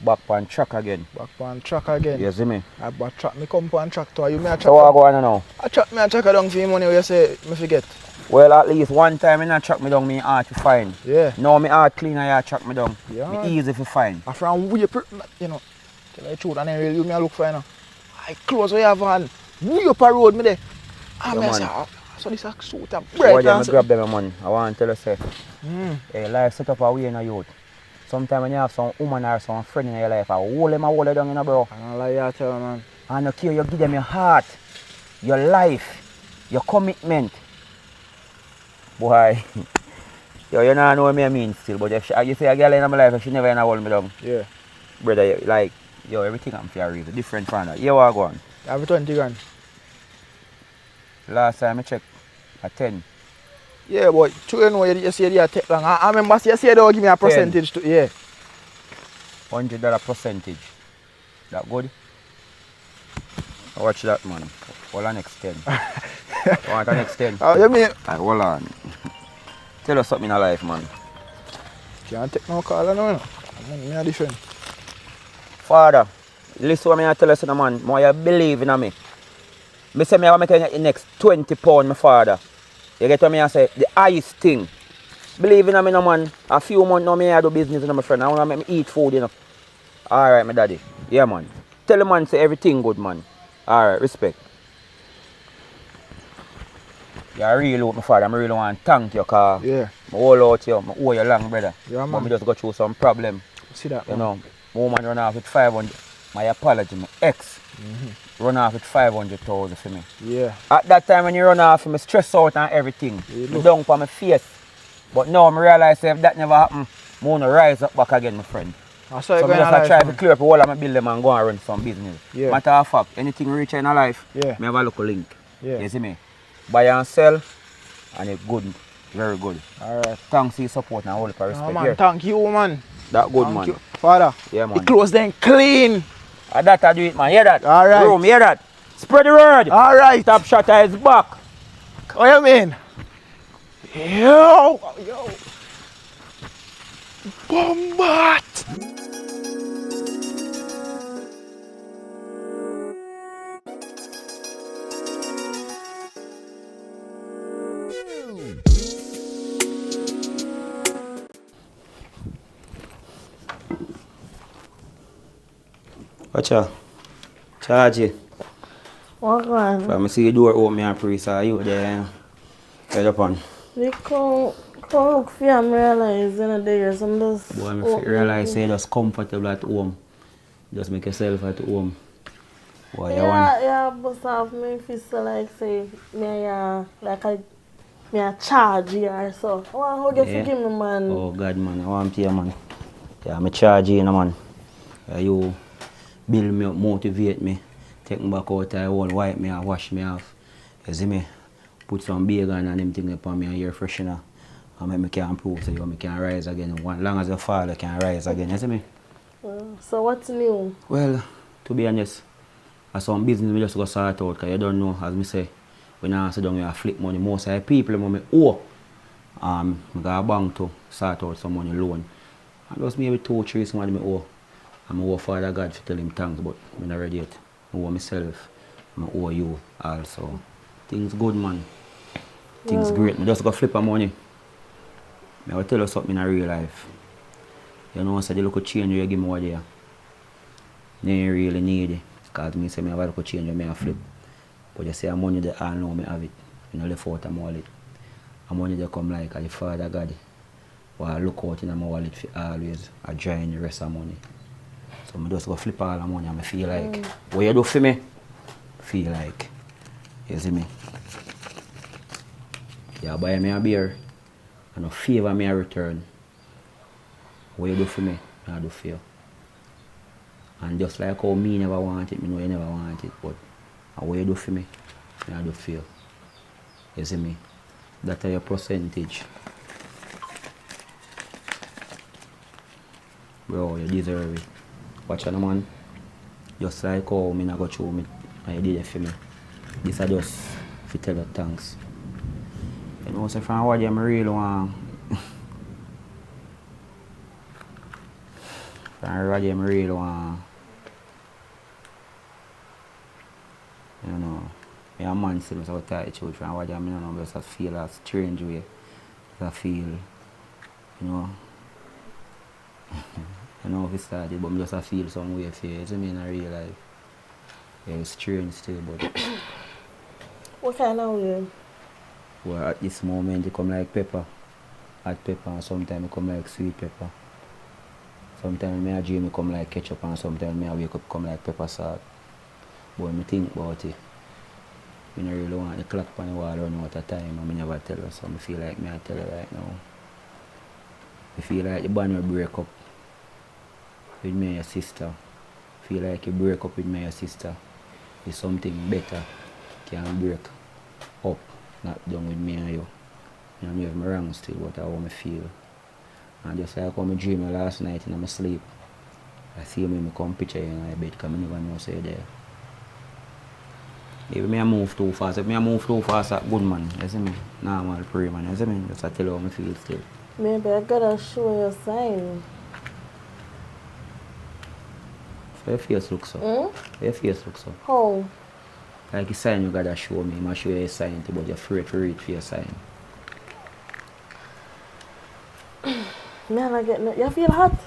Back on track again. Back on track again. You see me? I back track me come on track to you. Me a track. So what go on now? I track me a track down for your money where you say me forget. Well, at least one time I track me down, me hard to find. Yeah. Now me hard clean and you track me down. Yeah. Me easy to find. I from way you know. Tell you the truth and then really you me a look for you know. I close where you have on. Way up a road me there. Ah, Yeah, me man. say, so this a suit of Boy, bread them and grab them man. I want to tell you say. Mm. Life set up a way in a youth. Sometimes when you have some woman or some friend in your life, I hold them down, you know, bro. I don't like that tell man. And you care, you give them your heart, your life, your commitment. Boy, yo, you don't know what I mean still, but if you say a girl in my life, if she never hold me down, Yeah. brother, like, yo, everything I'm for a reason, different from that. You are going. I have 20 grand. Last time I checked, at 10. Yeah, boy. You know you say you take long. I remember you say they give me a percentage to yeah. $100 percentage. That good? Watch that, man. Hold on next 10. Want the next 10? You mean Hold on. Tell us something in life, man. can't take no call no. Me a different. Father, listen what I tell you, son, man. More you believe in me. Me say me I make the next 20 pound, my father. You get what I say? The highest thing. Believe in me, no, man. A few months now, me I do business, you know, my friend. I want to make me eat food, you know. Alright, my daddy. Yeah, man. Tell the man say everything good, man. Alright, respect. You really look, my father. I really want to thank you, because Yeah. I hold out you. I owe you long, brother. Yeah, But man. me just go through some problem. See that, You man. know, my woman run off with 500. My apology, my ex run off with 500,000 for me. Yeah. At that time when you run off, me stress out and everything. Yeah, Me look. down for my face. But now I realize if that never happen, I want to rise up back again, my friend. I saw So you I going just alive, try to man. clear up all of my building and go and run some business. Yeah. Matter of fact, anything reach in a life, Yeah. me have a local link. Yeah. You see me? Buy and sell, and it's good, very good. Alright. Thanks for your support and all the respect. No, man. Here. Thank you, man. That good, Thank man. you. Father. Yeah, man. The clothes then clean. And that I do it, man. Hear that? All right. Room, hear that? Spread the word. Alright. Top shot is back. What you mean? Yo! Yo! Bombat! Watcha. Charge it. What one? If I see the door open and pray, so you there. Head up on. We come look for you and realize, you know, there's some just... Boy, I realize say just comfortable at home. Just make yourself at home. Boy, you want... Yeah, but have me feel like, say, me a charge here, so. I want to forgive me, man. Oh, God, man. I want to pay, man. Yeah, I'm charge you, man. You build me up, motivate me. Take me back out, I won't wipe me and wash me off. You see me? Put some bacon and them things upon me and air freshener. And make me can improve so you can rise again. As long as you fall, you can rise again. You see me? So what's new? Well, to be honest, as some business we just go sort out because you don't know, as me say, when I sit down you flip money, most of the people when me owe, I go a bank to sort out some money loan. And just maybe 2-3 somebody me owe. And I owe Father God to tell him thanks, but I'm not ready yet. I owe myself, I owe you also. Things good, man. Things great. I just go flip a money. I will tell you something in real life. You know, so the little change you give me what you really need it. Because me say I have a little change I flip. But you say the money that I know I have it. You know, left out of my wallet. The money that come like the Father God. But I look out in my wallet for always. I join the rest of the money. So I just go flip all the money and I feel like, what you do for me? Feel like, you see me? You buy me a beer and a favor me a return. What you do for me, I do for you. And just like how me never want it, me know you never want it, but what you do for me, I do for you. You see me? That's your percentage. Bro, you deserve it. Watch out, man. Just like how me not go through me and you did it for me. This is just to tell you thanks. You know, so from what you really want. From what you really want. You know, me a man still so tight to from what you know, just feel a strange way. I feel, you know. I know if it started, but I just feel some way for you. You see me in real life. Yeah, it's strange still, but... What kind of way? Well, at this moment it come like pepper. Hot pepper, and sometimes it come like sweet pepper. Sometimes I dream it come like ketchup, and sometimes I wake up come like pepper salt. But when I think about it, I don't really want the clock on the wall run out of time, and I never tell her, so I feel like I tell her right now. I feel like the band will break up with me and your sister. I feel like you break up with me and your sister. It's something better can break up, not done with me and you. You know, I'm wrong still, but I want to feel. And just like how I dreamed last night in my sleep, I see me come picture you in my bed because I never know say there. If I move too fast, if I move too fast, that's good, man. You see me? Normal pray, man. You see me? Just I tell you how I feel still. Maybe I gotta show you a sign. So your face looks so. Your face looks so. How? Like a sign you gotta show me. I show you a sign, but you're afraid to read for your sign. Man, I get no. You feel hot?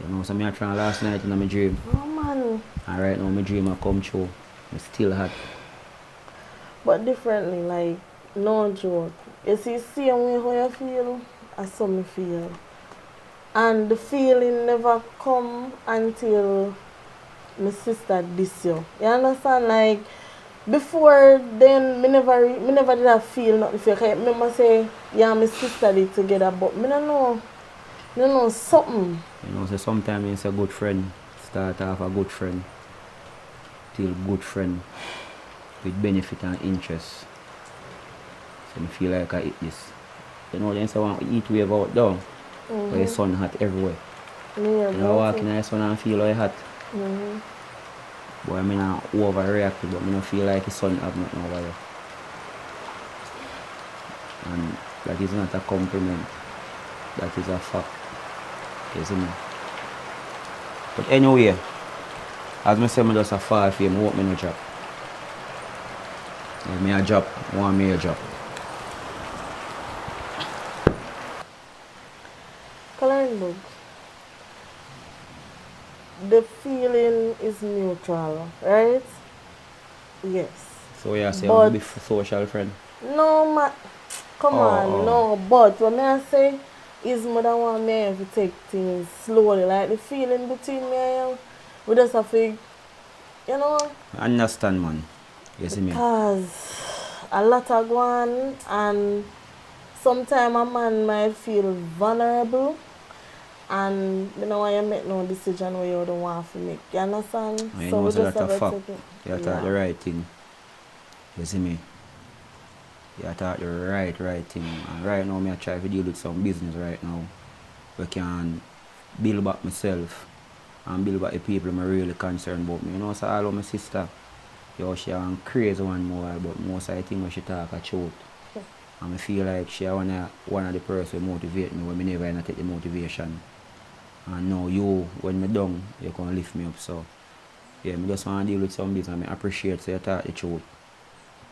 You know, so I tried last night in my dream. Oh man. And right now my dream I come true. It's still hot. But differently, like, no joke. You see, same way how you feel, as how me feel. And the feeling never come until my sister diss you. You understand? Like, before then, me never did I feel nothing for you. I remember say, yeah, my sister did together, but me don't know something. You know, so sometimes it's a good friend. Start off a good friend. Till good friend. With benefit and interest. So I feel like I eat this. You know, then someone eat wave out down. Where the sun hot everywhere. Yeah, you know, walk in the sun and feel like hot. But I mean, I overreact, but I don't feel like the sun have nothing over there. And that is not a compliment. That is a fact. You see me? But anyway, as I say, I just a fall for him, I hope me no drop. If me a drop, I want me a drop. Coloring book. The feeling is neutral, right? Yes. So you say But- I'm a bit social friend. No, come on, no. But what I say is more than want me to take things slowly. Like the feeling between me and you, we just have to, you know, I understand, man. You see me? because a lot are going and sometimes a man might feel vulnerable and you know why you make no decision where you don't want to make. You understand? And you So know we so just that's a have to fact. take it. You thought the right thing. You see me? You thought the right thing. And right now, I try to deal with some business right now. We can build back myself and build back the people I'm really concerned about me. You know, so all of my sister, yo, she a crazy one more, but most of the things when she talk a truth. And I feel like she one of the person who motivate me when I never take the motivation. And now you, when me down, you can lift me up. So yeah, I just want to deal with some business and I appreciate so you talk the truth.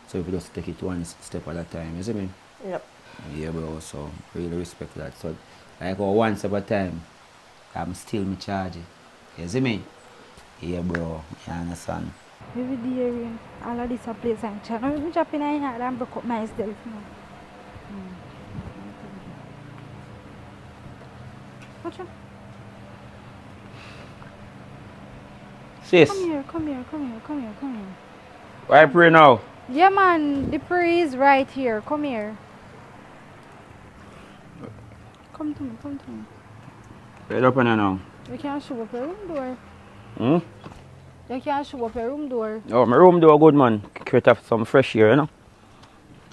So if you just take it one step at a time, you see me? Yep. Yeah, bro, so really respect that. So like one step at a time, I'm still me charging. You see me? Yeah, bro, you understand? Every day, all of this a place I'm trying. I'm dropping in here and broke up myself. You know. Watch out. Sis, Come here. why pray now? Yeah, man, the prayer is right here. Come here. Come to me. Wait up on you now. You can't show up your room door. Hmm? You can't show up your room door. Oh, my room door good, man. Create up some fresh air, you know?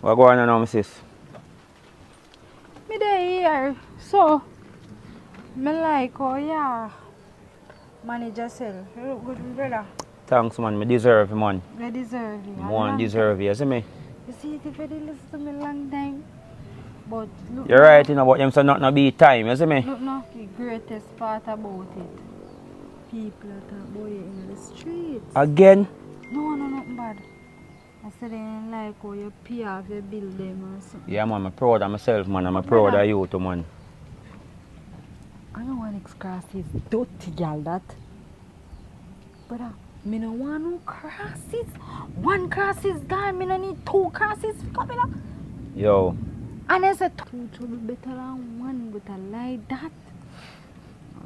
What going on now, my sis? Me there here. So, me like, oh yeah. Manage yourself. You look good, my brother. Thanks, man. Me deserve it, man. I deserve it. More deserve it, you see me? You see, if you didn't listen to me long time. But look. You're right, you know, but them say nothing be time, you see me? Look now, the greatest part about it. People that talk about you in the streets. Again? No, nothing bad. I said they ain't like how you pay off your bill them or something. Yeah, man. I'm proud of myself, man. I'm proud of you, too, man. I know one ex-cross is dirty girl that. Brother, me no want no crosses. One cross is gone, me no need two crosses. Come here. Yo, And I said two trouble better than one, but I like that.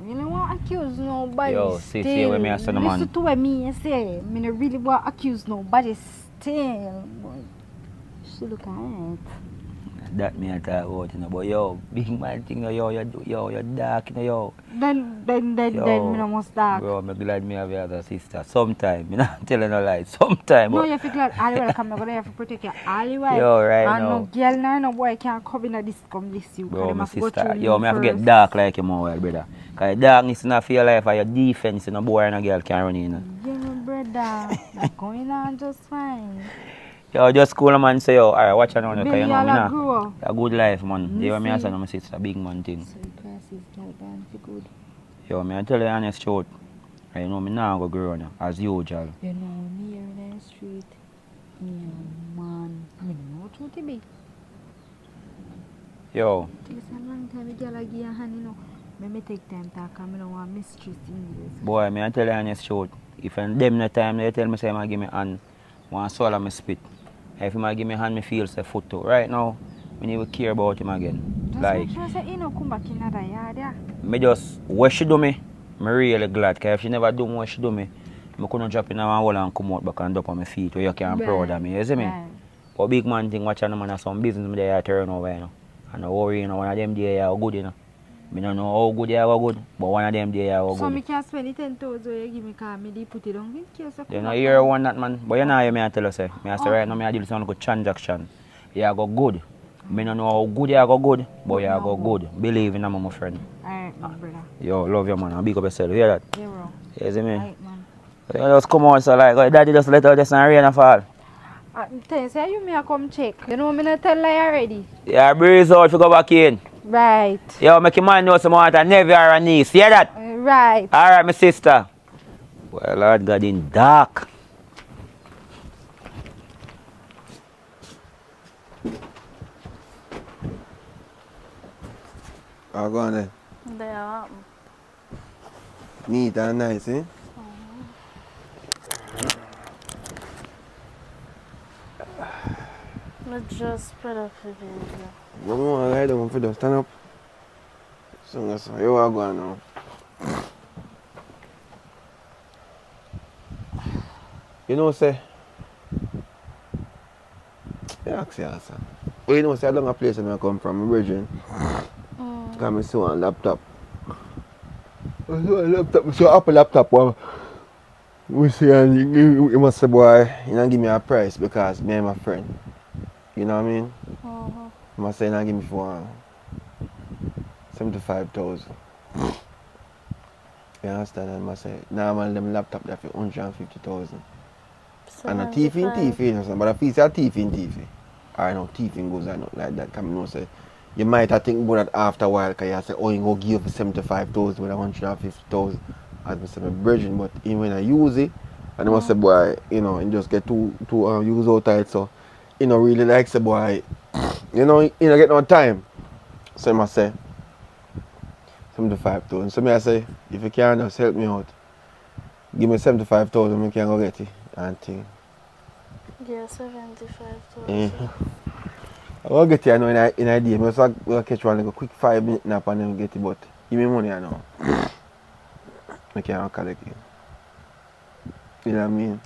You don't want to accuse nobody. Yo, still. sis, when me a say no, man. Listen to what me say. Me no really want to accuse nobody still. But she look alright. that me a talk about, you know. But yo, big man thing, yo, you're dark, you know, yo. Then me no must dark. Bro, I'm glad me have your other sister. Sometime, you know, I'm telling no lie. Sometime. No, but- you feel glad all the way come, I'm gonna have to protect you all the way. Yo, right and now. no girl, no boy can't come in this come this you. Bro, Them my have to go sister, through yo, you me have to get first. dark like you more, brother. Cause darkness in your life or your defense, no boy and a girl can run in. Yeah, my brother, that's going on just fine. Yo, just cool man say, yo, alright, watch out now, cause Baby, you know me y'all nah. grow. A good life, man. You know me see. I say, no, my sister, big man thing. So the classes girl gone for good. Yo, me I tell you the honest truth. You know me now go grow now, as usual. You know me here in the street. Yeah, man. Me know what to be. Yo, Take a long time, the girl give you a hand, you know. Me take time to talk, and I don't want mistress in this. boy, me I tell you the honest truth. If in them no time they tell me say I give me hand, want swallow me spit. If him give me hand, me feel say foot too. Right now, me never care about him again. Just Like, make sure say you know come back in another yard, yeah. me just, what she do me, me really glad. Cause if she never do what she do me, I couldn't drop in my hole and come out back and up on my feet where you can proud of me, you see me? Right. But big man thing watch on man have some business me there turn over, you know. And no worry, you know, one of them day are good, you know. Me don't know how good they are good, but one of them day are So good. me can spend the 10,000 you give me cause me dey put it down in case I You come know, back hear home. one that man, but you know how me I tell you say. Me I say right now me I deal with some good transaction. You go good. Me don't know how good you go good, but you go good. Believe in me, my friend. Alright, my brother. Yo, love you man, and big up yourself. You hear that? Yeah, bro. You see me? Alright, man. You just come out so like, oh, daddy just let out just and rain and fall. Say you may come check. You know me not tell lie already. Yeah, breeze out to go back in. Right. Yo, make your man know some want a nephew or a niece. Hear that? Right. Alright, my sister. Well, Lord God in dark. I'll go on then. They are. Neat and nice, eh? Let's just spread up the video. You want to lie down for them, stand up. So, you are going now. You know, say, yeah, answer. Well, you know, say, I don't know a place where I come from, my virgin. Because I see one laptop. So, Apple laptop, well, we see, and you must say, boy, you don't give me a price because me and my friend. You know what I mean? I must say, you don't give me for 75,000. You understand? And I must say, normal them laptop there for 150,000. And a thief in thief, you know, but if it's a thief in thief, or no thieving goes or not like that, come you know, say, you might have think about that after a while, because you say, oh, you go give 75,000 with 150,000 as I say, my virgin, but even when I use it, and I must say, boy, you know, and just get too use out tight, so, you know, really like, say, boy, you know, you don't get no time. So I must say, 75,000. So I say, if you can just help me out, give me 75,000, I can go get it and thing. Yeah, 75,000. Yeah. I'll get it in a day. I'll catch one like a quick 5-minute nap and then get it, but give me money I know. I can't collect it. You know what I mean?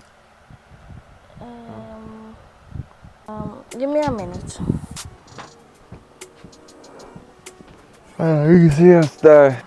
Give me a minute. You see a star.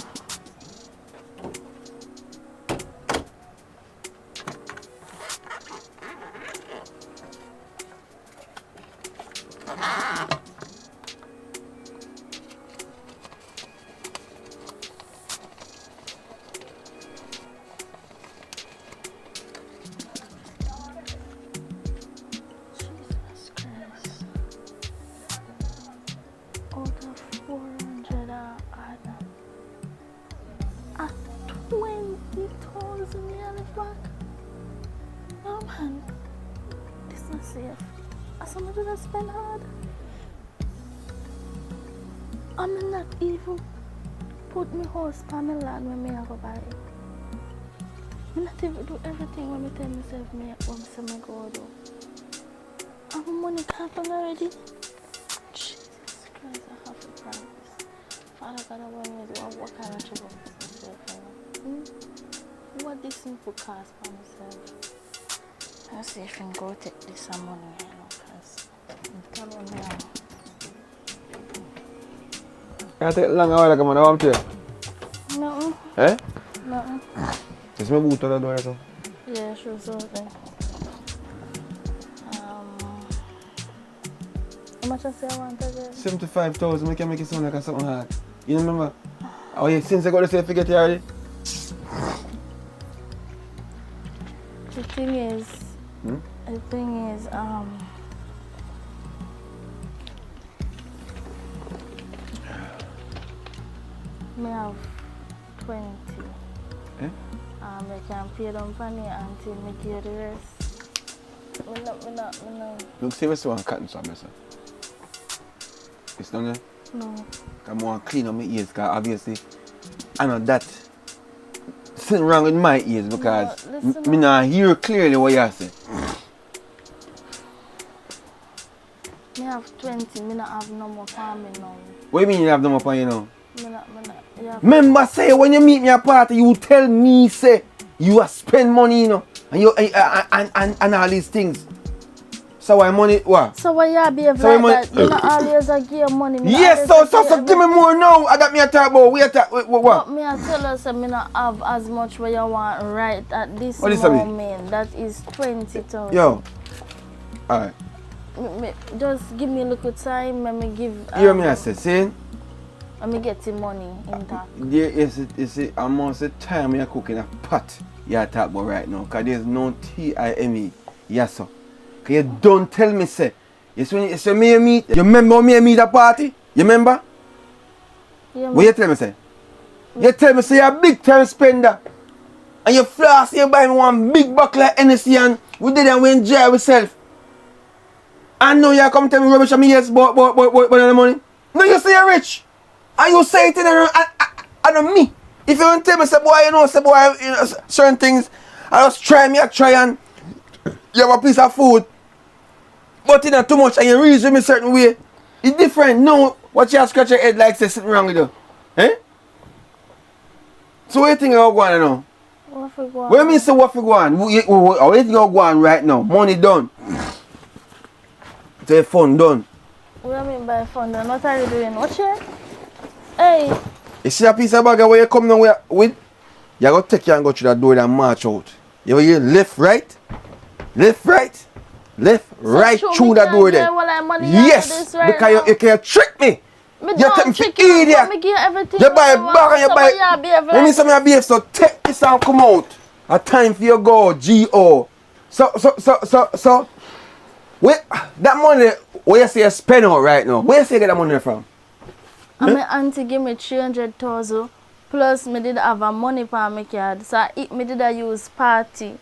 Jesus Christ. Out of 400 at 20,000 nearly back. No man, this not safe. As someone do not spend hard. I'm not even put me horse on my land when me go buy it. I not even do everything when me tell myself me when me go do. I'm money happen already. Jesus Christ, I have to practice. Father God, I want me to what kind of trouble for myself. What this simple cost for myself? Let's see if I can go take this some money, you know, because I'm telling you now. Can I take long hour like I'm on the chair? No. Eh? No. Is my boot on the door so? Yeah, sure, so then. How much I say I want again? 75,000, I can make it sound like something hard. You remember? Oh yeah, since I got to say forget it already? The thing is, me have 20. Eh? I can pay them money until me get the rest. Me not. Look, see what's one cotton swab, sir. It's done there? No. I want to clean up my ears, because obviously, I know that something wrong with my ears, because me not hear clearly what you say. Me have 20, me not have no more farming now. What do you mean you have them up on you now? Me not. Yeah. Remember, say, when you meet me at party, you tell me, say, you spend money, you know, and you and all these things. So why money, what? So why you behave So like that? You not always give money. Yes, so give me more now. That me a talk about. What? But me I tell us that me not have as much where you want right at this moment. That is 20,000. Yo. Alright. Just give me a little time. Let me give. Hear me, I say, see? Let me get the money in that. There is a amount of time you cook in a pot you talk about right now. Because there's no time. Yes, sir. Because You don't tell me, say. You say me and meet. You remember me and meet a party? You remember? Yeah, What you tell me, say? You tell me, say you're a big time spender. And you floss, you buy me one big buckle of Hennessy and we did and we enjoy ourselves. And now you come tell me rubbish and me yes, but the money. No, you say you're rich. And you say it in and me. If you don't tell me, say boy, you know, certain things, I just try and you have a piece of food. But you know too much and you reason me a certain way. It's different. No, what you scratch your head like say something wrong with you. Eh? So what you think you're going now? What for go on? What do you mean say what for go on? What you think you're going right now? Money done. The fun done. What do you mean by fun then? What are you doing? What here? Hey, You see a piece of bag where you come down with? You gotta take you and go through that door and march out. You hear left, right? Left, right? Left, right true, through me that can't door get there. all that money out of Yes, this right because now. you can't trick me. Me You don't take me trick for you, idiot. but me give everything. You buy a what bag and you want. buy. So behave Let me like say me behave, so take this and come out. A time for you go, G.O. So, wait, that money, where you say you spend out right now, where you say you get that money from? And my auntie give me 300,000 plus me did have a money for my card. So me did a use party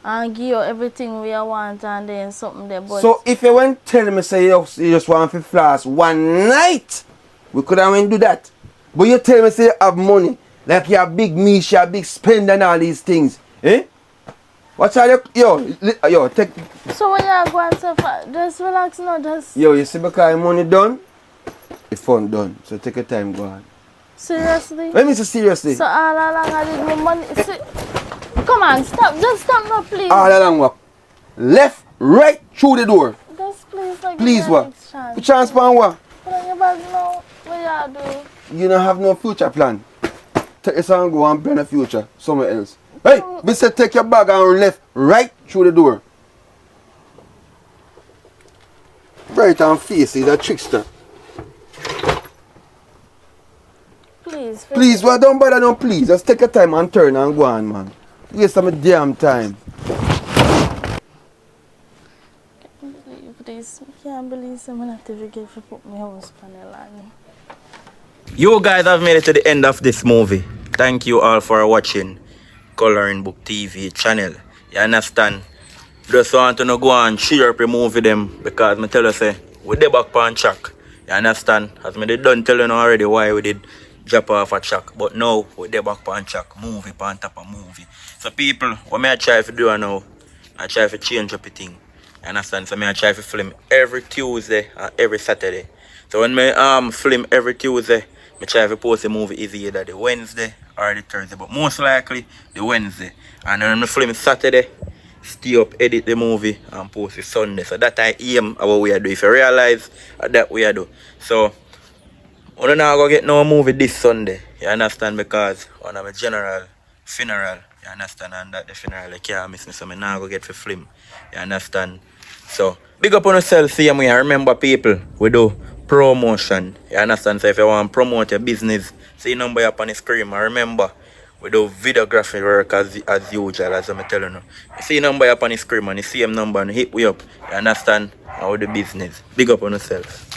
and give you everything we want and then something there. But So if you went tell me say you just want to floss one night, we could have went do that. But you tell me say you have money, like you're a big niche, you're a big spender and all these things. Eh? What's all yo, take so when you go and so far, just relax now, just yo, you see because money done, it's fun done. So take your time, go on. seriously. Let me say seriously. So all along I did my money. See, come on, stop, just stop now, please. All along walk. Left, right through the door. Just please, like, Please give me what? next chance. The chance for what? Put on your bag now. What you do? You don't have no future plan. Take this and go and plan a future somewhere else. Hey, me say take your bag and left, right through the door. Right and face is a trickster. Please, Please, well, don't bother, don't please. Just take your time and turn and go on, man. Waste some damn time. believe this. I can't believe someone have to forget to put my house on the line. You guys have made it to the end of this movie. Thank you all for watching Coloring Book TV channel. You understand? Just want to go and cheer up your movie them because me tell you say we dey back on track. You understand? As me done tell you already why we did drop off a track. But now we dey back on track. Movie on top of movie. So people, what me I try to do now, I try to change up a thing. You understand? So me I try to film every Tuesday and every Saturday. So when me film every Tuesday, I try to post a movie either the Wednesday or the Thursday, but most likely the Wednesday. And then when I film Saturday, stay up, edit the movie and post it Sunday. So that I aim at what we are doing. If you realize that we are doing. So we're not going to get no movie this Sunday. You understand? Because on a general funeral, you understand? And that the funeral you can't miss me. So I'm not going to get for film. You understand? So big up on yourself, same way. Remember people, we do promotion. You understand? So if you want to promote your business, see number up on the screen. And remember, we do videography work as usual, as I'm telling you. You see number up on the screen and you see him number and hit we up. You understand? And we do business. Big up on yourself.